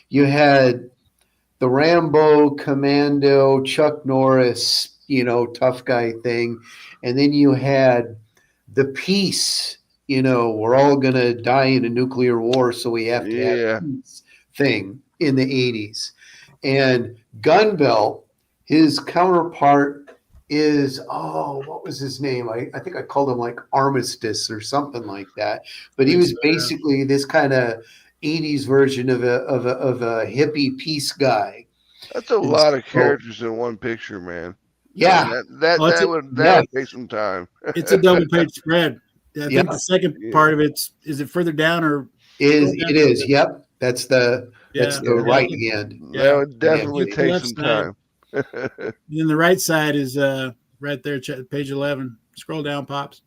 You had the Rambo, Commando, Chuck Norris, tough guy thing. And then you had the peace, we're all going to die in a nuclear war, so we have to have peace thing in the 80s. And Gunbelt, his counterpart is, what was his name? I think I called him like Armistice or something like that. But he was basically this kind of 80s version of a hippie peace guy. That's a lot of characters in one picture, man. Yeah. That would take some time. It's a double page spread. I think the second part of is it further down or it is. Yep. That's the right hand. Yeah, that would definitely take some time. Then the right side is right there, page 11. Scroll down, Pops.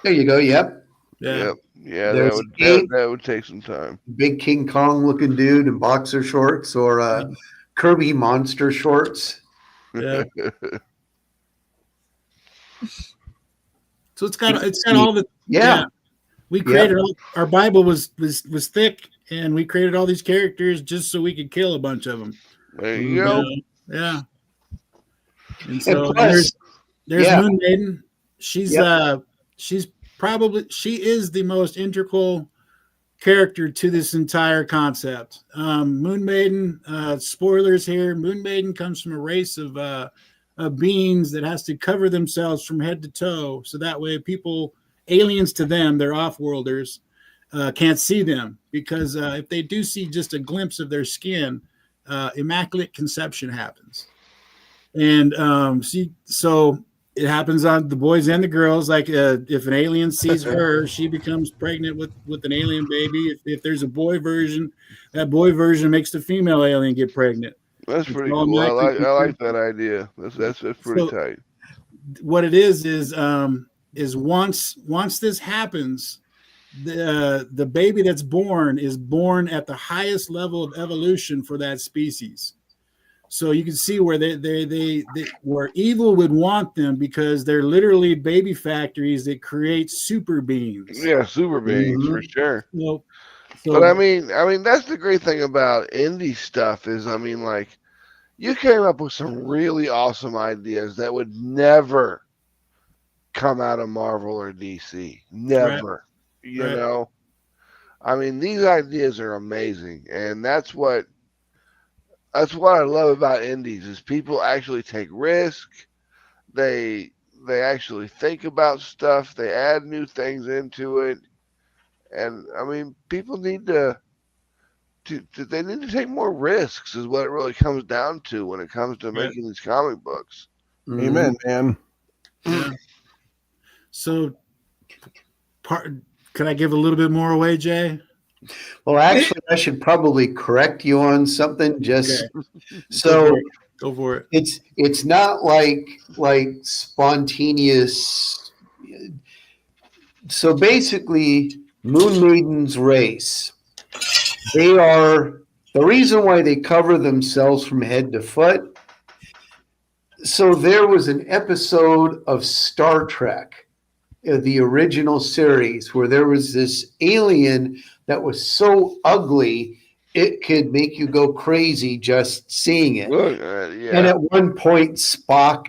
There you go. Yep. Yeah. Yeah, that would take some time. Big King Kong looking dude in boxer shorts or Kirby monster shorts. Yeah. So it's got all the We created our Bible was thick and we created all these characters just so we could kill a bunch of them. There you go. Yeah. And so And plus, there's yeah. Moon Maiden. She's Yep. she is the most integral character to this entire concept. Moon Maiden, spoilers here. Moon Maiden comes from a race of beings that has to cover themselves from head to toe, so that way aliens to them, they're off-worlders, can't see them, because if they do see just a glimpse of their skin, immaculate conception happens. And so it happens on the boys and the girls. Like if an alien sees her, she becomes pregnant with an alien baby. If there's a boy version, that boy version makes the female alien get pregnant. That's pretty cool. I like that idea. That's pretty tight. What it is once this happens, the baby that's born is born at the highest level of evolution for that species. So you can see where they where evil would want them, because they're literally baby factories that create super beings. Yeah, super beings for sure. So, but I mean, that's the great thing about indie stuff is, I mean, like, you came up with some really awesome ideas that would never come out of Marvel or DC. Never. Right. You know? I mean, these ideas are amazing, and that's what I love about indies is people actually take risk. They actually think about stuff. They add new things into it. And I mean, people need to take more risks is what it really comes down to when it comes to making these comic books. Amen, man. Yeah. So could I give a little bit more away, Jay? Well, actually, I should probably correct you on something. Just so go for it. It's not like spontaneous. So basically, Moon Maiden's race. They are the reason why they cover themselves from head to foot. So there was an episode of Star Trek, the original series, where there was this alien that was so ugly it could make you go crazy just seeing it. Yeah. And at one point, Spock,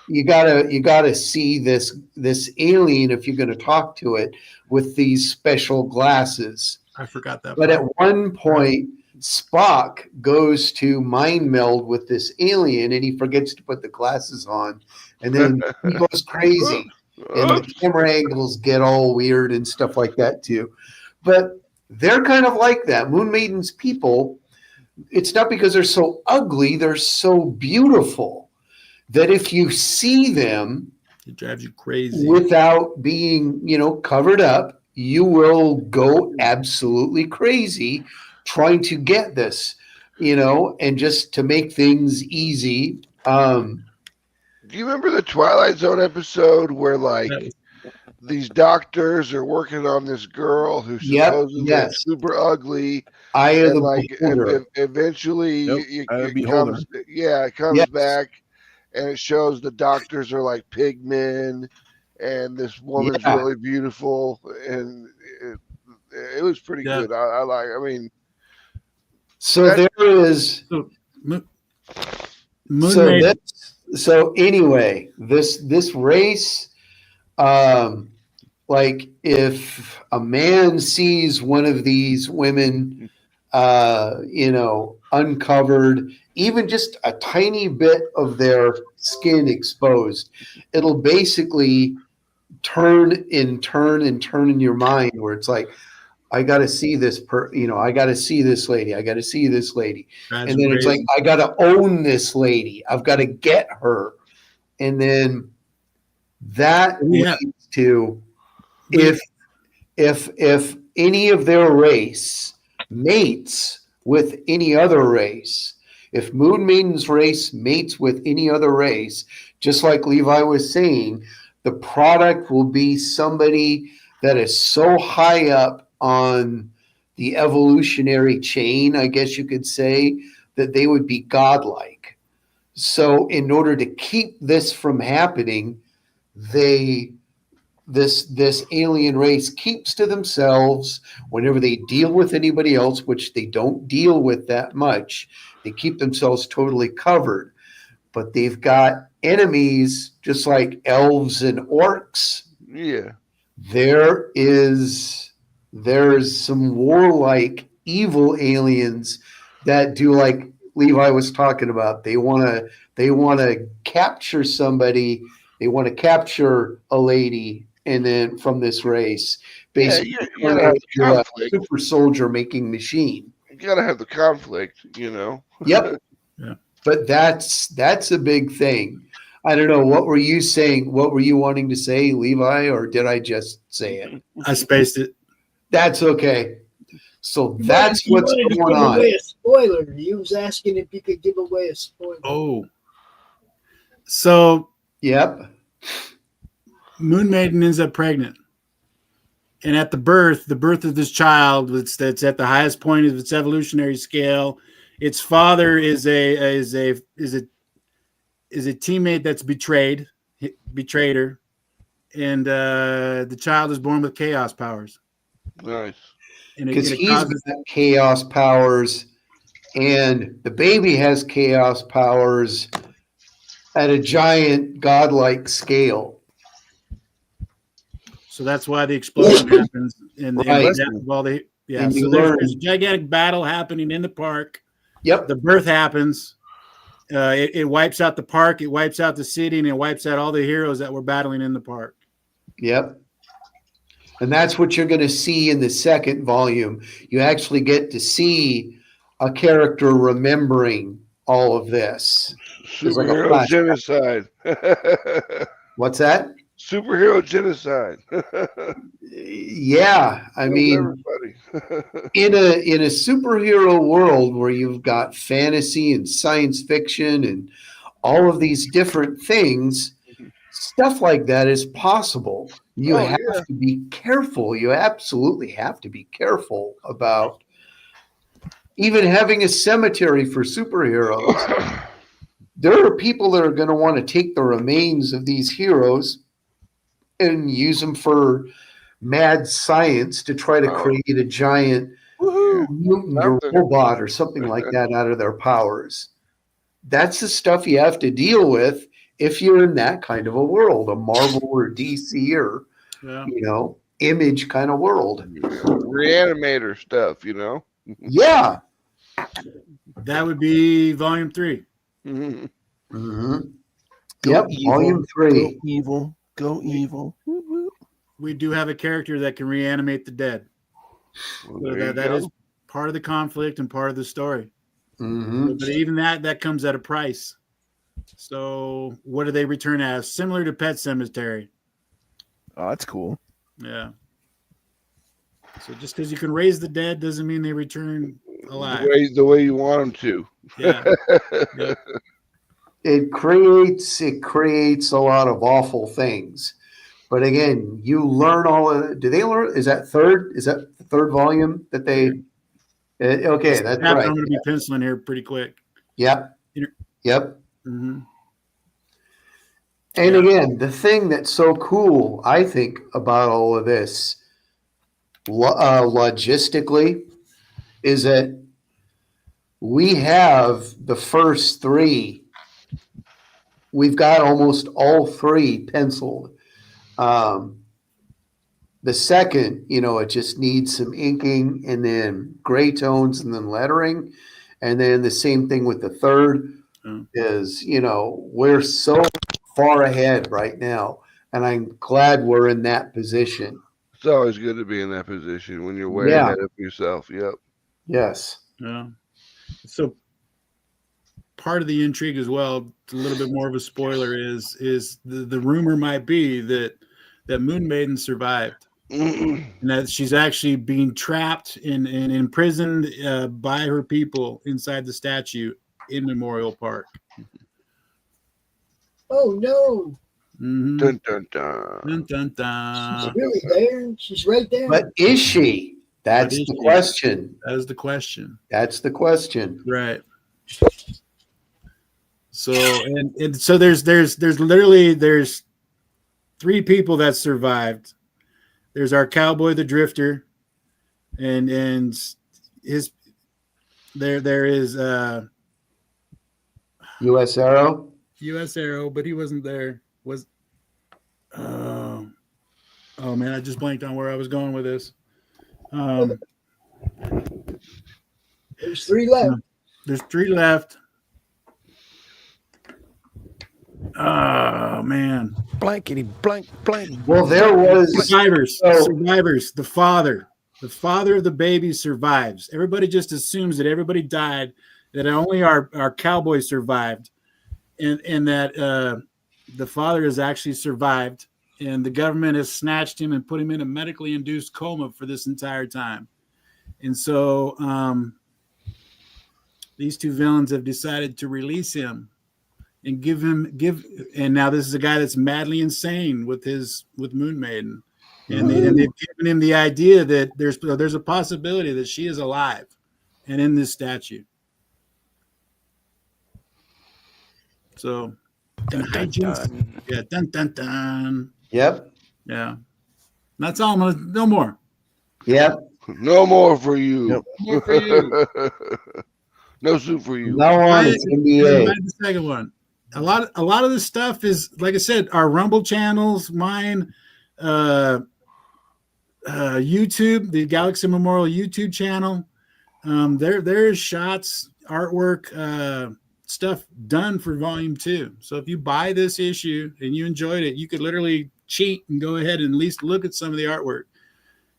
you gotta see this alien if you're gonna talk to it with these special glasses. I forgot that. But at one point, Spock goes to mind meld with this alien, and he forgets to put the glasses on, and then he goes crazy, and the camera angles get all weird and stuff like that too. But they're kind of like that. Moon Maiden's people, it's not because they're so ugly, they're so beautiful that if you see them, it drives you crazy without being, covered up, you will go absolutely crazy trying to get this, and just to make things easy. Do you remember the Twilight Zone episode where, like, these doctors are working on this girl who's supposedly super ugly? Eye of the like beholder. Eventually, it comes back, and it shows the doctors are like pigmen, and this woman's really beautiful, and it was pretty good. So anyway, this race, like if a man sees one of these women, uncovered, even just a tiny bit of their skin exposed, it'll basically turn in your mind where it's like, I got to see this I got to see this lady. I got to see this lady. That's and then crazy. It's like, I got to own this lady. I've got to get her. And then that leads to if any of their race mates with any other race, if Moon Maiden's race mates with any other race, just like Levi was saying, the product will be somebody that is so high up on the evolutionary chain, I guess you could say, that they would be godlike. So in order to keep this from happening, they this alien race keeps to themselves whenever they deal with anybody else, which they don't deal with that much. They keep themselves totally covered, but they've got enemies just like elves and orcs. Yeah. There's some warlike evil aliens that do like Levi was talking about. They want to capture somebody. They want to capture a lady, and then from this race, basically, you gotta have the a conflict. super soldier making machine. You gotta have the conflict, you know. Yep. Yeah. But that's a big thing. I don't know. What were you saying? What were you wanting to say, Levi, or did I just say it? I spaced it. That's okay. So You that's wanted- what's you wanted to going give on. away a spoiler. He was asking if you could give away a spoiler. Oh. So Yep. Moon Maiden ends up pregnant. And at the birth of this child that's at the highest point of its evolutionary scale, its father is a teammate that's betrayed her, and the child is born with chaos powers. Nice. And Because it he's causes, got chaos powers, and the baby has chaos powers at a giant godlike scale. so that's why the explosion happens. And Right. and the death of all the And so you there's learn- this gigantic battle happening in the park. Yep. The birth happens. It wipes out the park. It wipes out the city, and it wipes out all the heroes that were battling in the park. Yep. And that's what you're going to see in the second volume. You actually get to see a character remembering all of this. It's like a Superhero flashback. genocide. What's that? Superhero genocide. Yeah, I mean, everybody. in a superhero world where you've got fantasy and science fiction and all of these different things, stuff like that is possible. You Oh, have yeah. to be careful. You absolutely have to be careful about even having a cemetery for superheroes. There are people that are going to want to take the remains of these heroes and use them for mad science to try to Oh. create a giant Woohoo. mutant or Nothing. robot or something like that out of their powers. That's the stuff you have to deal with if you're in that kind of a world, a Marvel or DC or, Yeah. Image kind of world. Reanimator stuff, you know. Yeah. That would be volume 3. Mhm. hmm Go Yep. evil. Volume Go 3. evil. Go evil. Woo, woo. We do have a character that can reanimate the dead. Well, So there you that go. is part of the conflict and part of the story. hmm But even that comes at a price. So what do they return as? Similar to Pet Cemetery. Oh, that's cool. Yeah. So just because you can raise the dead doesn't mean they return alive. The way you want them to. Yeah. Yeah. It creates a lot of awful things. But again, you learn all of it. Do they learn? Is that the third volume that they? Okay, that's Chapter right. I'm going to be penciling here pretty quick. Yep. Yep. hmm And Yeah. again, the thing that's so cool, I think, about all of this, logistically, is that we have the first 3. We've got almost all 3 penciled. The second, it just needs some inking and then gray tones and then lettering. And then the same thing with the third is, we're so far ahead right now. And I'm glad we're in that position. It's always good to be in that position when you're way Yeah. ahead of yourself. Yep. Yes. Yeah. So part of the intrigue as well, a little bit more of a spoiler, is the rumor might be that Moon Maiden survived. And that she's actually being trapped and imprisoned by her people inside the statue in Memorial Park. Oh no, Mhm. Dun dun dun. Dun, dun, she's dun. really there. She's right there. But is she? That's But is the she? question. That is the question. That's the question. Right. So and so there's literally three people that survived. There's our cowboy, the Drifter, and his there is U.S. Arrow. U.S. Arrow, but he wasn't there. Oh man, I just blanked on where I was going with this. There's 3 left. There's 3 left. Oh man. Blankety blank blank. Well, there was Survivors. So- Survivors. The father of the baby survives. Everybody just assumes that everybody died, that only our cowboy survived, and that the father has actually survived, and the government has snatched him and put him in a medically induced coma for this entire time. And so these 2 villains have decided to release him and and now this is a guy that's madly insane with Moon Maiden. And they've given him the idea that there's a possibility that she is alive and in this statue. So, Dun, dun, dun. yeah, dun dun dun. Yep. Yeah, that's all. No more. Yep. No more for you. Nope. No more for you. No soup for you. Now on, it's NBA. The second one. A lot of this stuff is, like I said, our Rumble channels, mine, YouTube, the Galaxy Memorial YouTube channel. There is shots, artwork, stuff done for Volume 2. So if you buy this issue and you enjoyed it, you could literally cheat and go ahead and at least look at some of the artwork.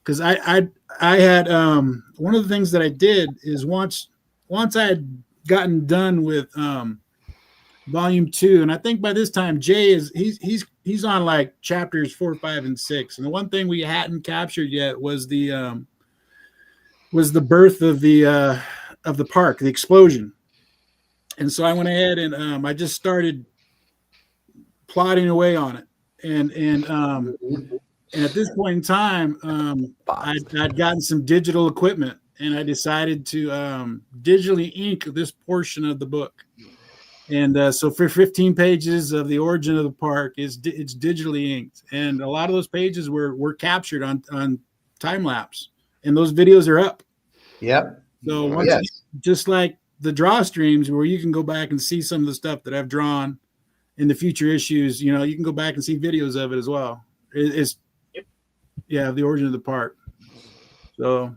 Because I had one of the things that I did is once I had gotten done with Volume 2, and I think by this time Jay he's on like chapters 4, 5, and 6. And the one thing we hadn't captured yet was the birth of the park, the explosion. And so I went ahead and I just started plotting away on it. And at this point in time, I'd gotten some digital equipment, and I decided to digitally ink this portion of the book. And so for 15 pages of the origin of the park, it's digitally inked. And a lot of those pages were captured on time lapse, and those videos are up. Yep. So Yes. just like the draw streams, where you can go back and see some of the stuff that I've drawn in the future issues, you can go back and see videos of it as well. The origin of the park. So,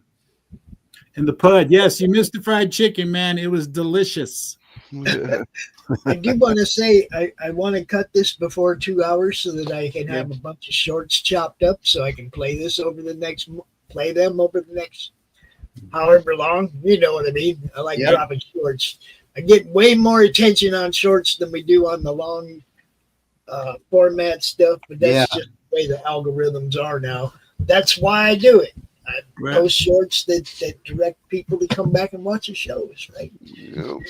and the pud, yes, you missed the fried chicken, man. It was delicious. I do want to say I want to cut this before 2 hours so that I can have a bunch of shorts chopped up so I can play them over the next however long. You know what I mean? I like dropping shorts. I get way more attention on shorts than we do on the long format stuff, but that's just the way the algorithms are now. That's why I do it. I post shorts that direct people to come back and watch the shows, right? Yep.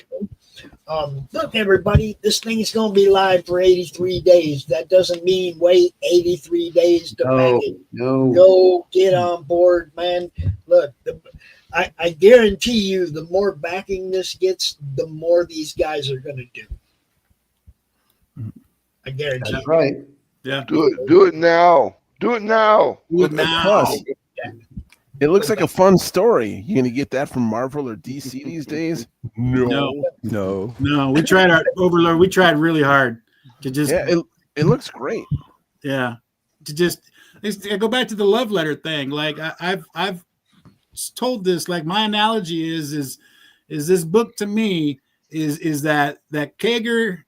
Look, everybody, this thing is going to be live for 83 days. That doesn't mean wait 83 days to back it. No. Go get on board, man. Look, I guarantee you, the more backing this gets, the more these guys are going to do. I guarantee That's you. right. Yeah. Do it now. Do it now. Do it now. Plus, it looks like a fun story. You gonna get that from Marvel or DC these days? No. No. We tried our Overlord. We tried really hard to just it looks great. I go back to the love letter thing. Like I've told this. Like my analogy is this book to me is that kegger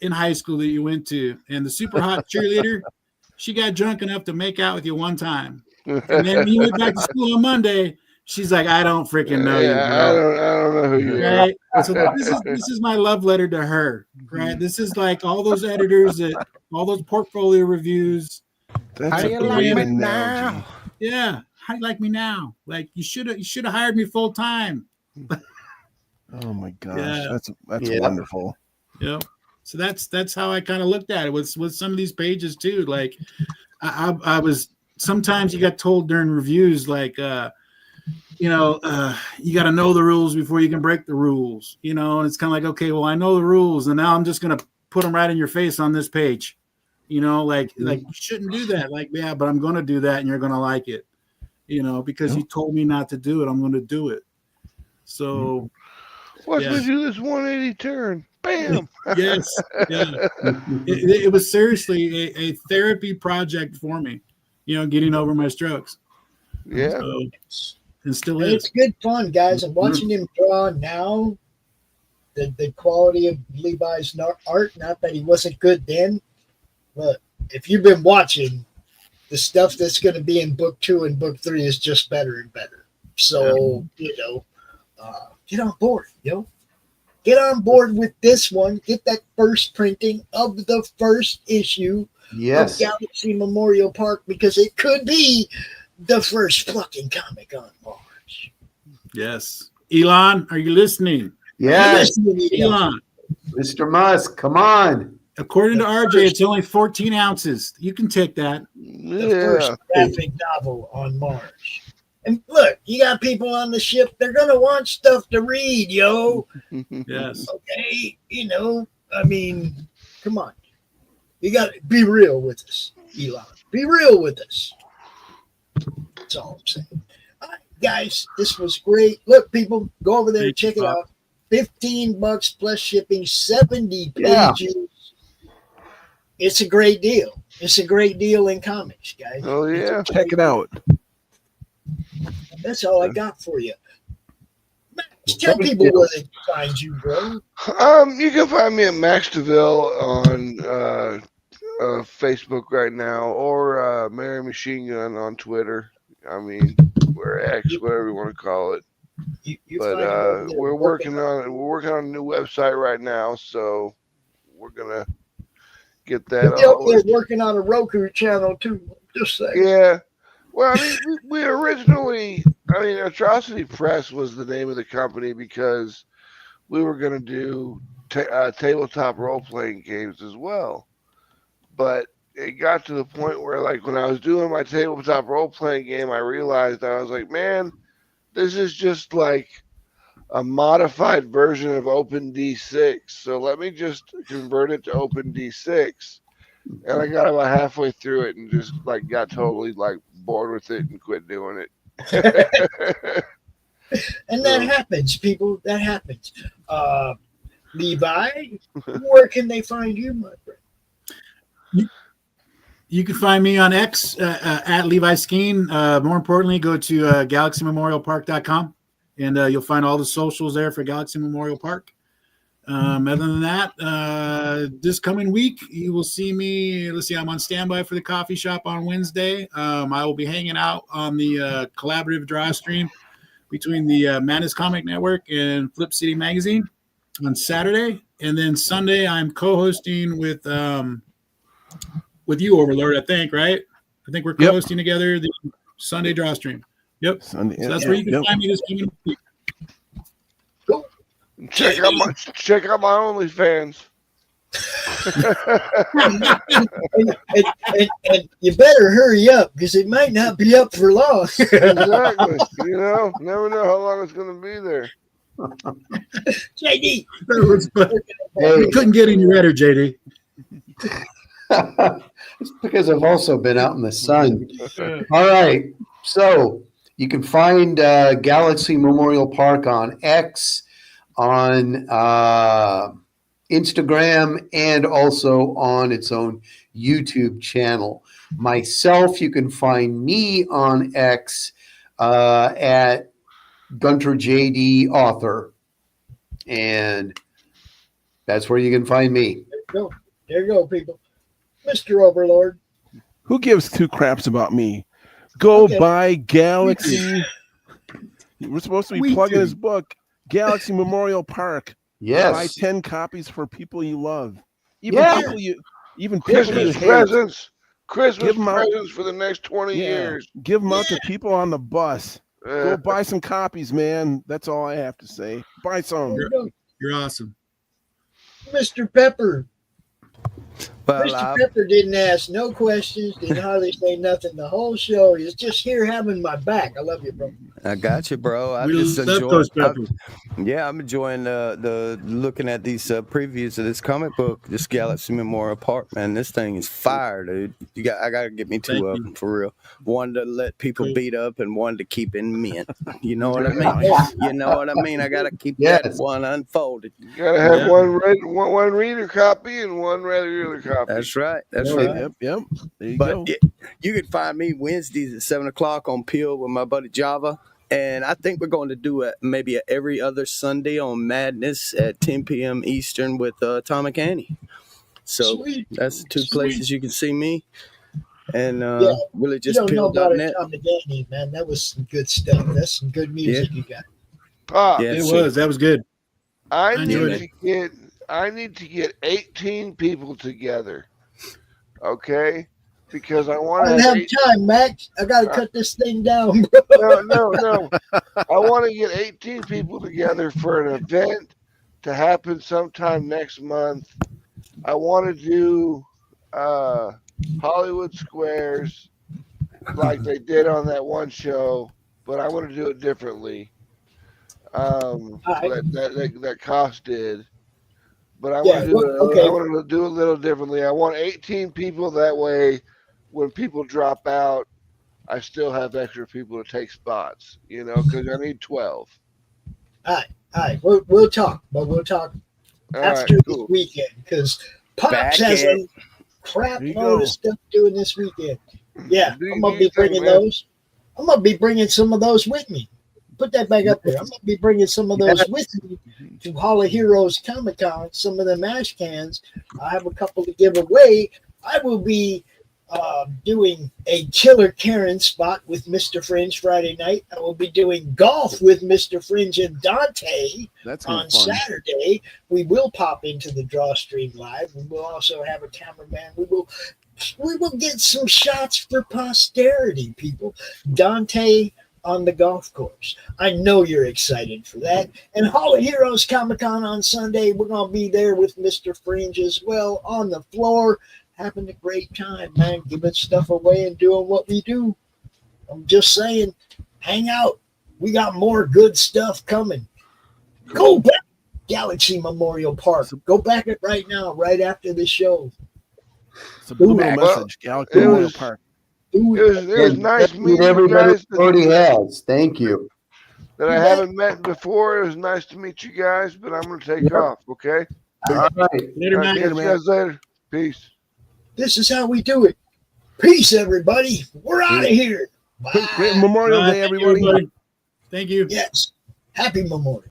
in high school that you went to, and the super hot cheerleader, she got drunk enough to make out with you one time. And then when you went back to school on Monday, she's like, I don't freaking know you, bro. I don't know who you are. Right? So this is my love letter to her, right? This is like all those editors, all those portfolio reviews. That's How a you like great me analogy. Yeah, how you like me now? Like you should have hired me full time. Oh my gosh, Yeah. that's wonderful. Yep. So that's how I kind of looked at it with some of these pages too. Like I was sometimes you got told during reviews like you got to know the rules before you can break the rules, and it's kind of like, okay, well, I know the rules and now I'm just going to put them right in your face on this page. You know, like you shouldn't do that. Like, yeah, but I'm going to do that, and you're going to like it. You know, because you told me not to do it, I'm going to do it. So, watch me do this 180 turn. Bam. Yes. Yeah. It was seriously a therapy project for me. You know, getting over my strokes. Yeah. So, and still And is. it's good fun, guys. And watching him draw now, the quality of Levi's art, not that he wasn't good then, but if you've been watching, the stuff that's going to be in book 2 and book 3 is just better and better. So, you know, get on board, yo. Get on board with this one. Get that first printing of the first issue of Galaxy Memorial Park, because it could be the first fucking comic on Mars. Yes. Elon, are you listening? Yes. Elon. Mr. Musk, come on. According to RJ, it's only 14 ounces. You can take that. The first graphic novel on Mars. And look, you got people on the ship. They're going to want stuff to read, yo. Yes. Okay. You know, I mean, come on. You got to be real with us, Elon. Be real with us. That's all I'm saying. All right, guys, this was great. Look, people, go over there and check it out. $15 plus shipping, 70 pages. It's a great deal. It's a great deal in comics, guys. Oh, yeah. Check it out. That's all I got for you. Max, tell people where they can find you, bro. You can find me at Max DeVille on Facebook right now, or Mary Machine Gun on Twitter. I mean, we're X, whatever you want to call it. But we're working on a new website right now, so we're gonna get that. They're working on a Roku channel too. Just saying. Yeah. Well, I mean, we originally, Atrocity Press was the name of the company because we were going to do tabletop role-playing games as well. But it got to the point where, like, when I was doing my tabletop role-playing game, I realized I was like, man, this is just like a modified version of OpenD6. So let me just convert it to OpenD6. And I got about halfway through it and just like got totally like bored with it and quit doing it. And that happens, people. That happens. Levi, where can they find you, my friend? You can find me on X at Levi Skeen. More importantly, go to GalaxyMemorialPark.com and you'll find all the socials there for Galaxy Memorial Park. Other than that, this coming week, you will see me. Let's see, I'm on standby for the coffee shop on Wednesday. I will be hanging out on the collaborative draw stream between the Madness Comic Network and Flip City Magazine on Saturday. And then Sunday, I'm co-hosting with you, Overlord, I think, right? I think we're co-hosting together the Sunday draw stream. Yep. Sunday, so that's where you can find me this coming week. Check out my OnlyFans. and you better hurry up because it might not be up for long. Exactly. You know, never know how long it's going to be there. JD, we couldn't get any redder, JD. It's because I've also been out in the sun. All right, so you can find Galaxy Memorial Park on X, on Instagram, and also on its own YouTube channel. Myself, you can find me on X at Gunter JD Author, and that's where you can find me. There you go, people. Mr. Overlord. Who gives two craps about me? Go buy Galaxy. We're supposed to be plugging his book. Galaxy Memorial Park. Yes. Buy 10 copies for people you love. Even Christmas presents. Christmas presents for the next 20 years. Give them out to people on the bus. Go buy some copies, man. That's all I have to say. Buy some. You're awesome. Mr. Pepper. Well, Mr. Pepper didn't ask no questions, didn't hardly say nothing. The whole show is just here having my back. I love you, bro. I got you, bro. I We just love enjoy. those peppers. Yeah, I'm enjoying the looking at these previews of this comic book, this Galaxy Memorial Park. Man, this thing is fire, dude. I gotta get me two of them for real. One to let people beat up, and one to keep in mint. You know what I mean? You know what I mean? I gotta keep that one unfolded. You gotta have one reader copy and one regular copy. That's right. That's right. Yep. There you But go. you can find me Wednesdays at 7:00 on Peel with my buddy Java. And I think we're going to do maybe every other Sunday on Madness at 10 p.m. Eastern with Tom and Annie. So that's the two places you can see me. And really just you don't know about it, Peel.net. Tom Danny, man. That was some good stuff. That's some good music you got. Yeah, It was. That was good. I enjoyed need to get 18 people together. Okay? Because I want I to don't have time, Max. I got to cut this thing down, bro. No. I want to get 18 people together for an event to happen sometime next month. I want to do Hollywood Squares like they did on that one show, but I want to do it differently. That Cost did. But I want to do it a little differently. I want 18 people, that way when people drop out, I still have extra people to take spots, because I need 12. All right. We'll talk, but we'll talk after this weekend, because Pops has a crap load of stuff doing this weekend. Yeah, I'm going to be bringing those. I'm going to be bringing some of those with me. Put that back up there. I'm going to be bringing some of those with me to Hall of Heroes Comic-Con, some of them ash cans. I have a couple to give away. I will be doing a Killer Karen spot with Mr. Fringe Friday night. I will be doing golf with Mr. Fringe and Dante on Saturday. We will pop into the Drawstream Live. We will also have a cameraman. We will get some shots for posterity, people. Dante on the golf course. I know you're excited for that. And Hall of Heroes Comic-Con on Sunday. We're going to be there with Mr. Fringe as well on the floor. Having a great time, man, giving stuff away and doing what we do. I'm just saying, hang out. We got more good stuff coming. Go back, Galaxy Memorial Park. Go back it right now, right after the show. Subliminal message, Galaxy Memorial Park. It was nice meeting everybody you guys. Already has. Thank you. That I haven't met before. It was nice to meet you guys, but I'm going to take off, okay? All right. Later, man. Catch you guys later. Peace. This is how we do it. Peace, everybody. We're out of here. Bye. Great Memorial Day, everybody. Thank you. Yes. Happy Memorial.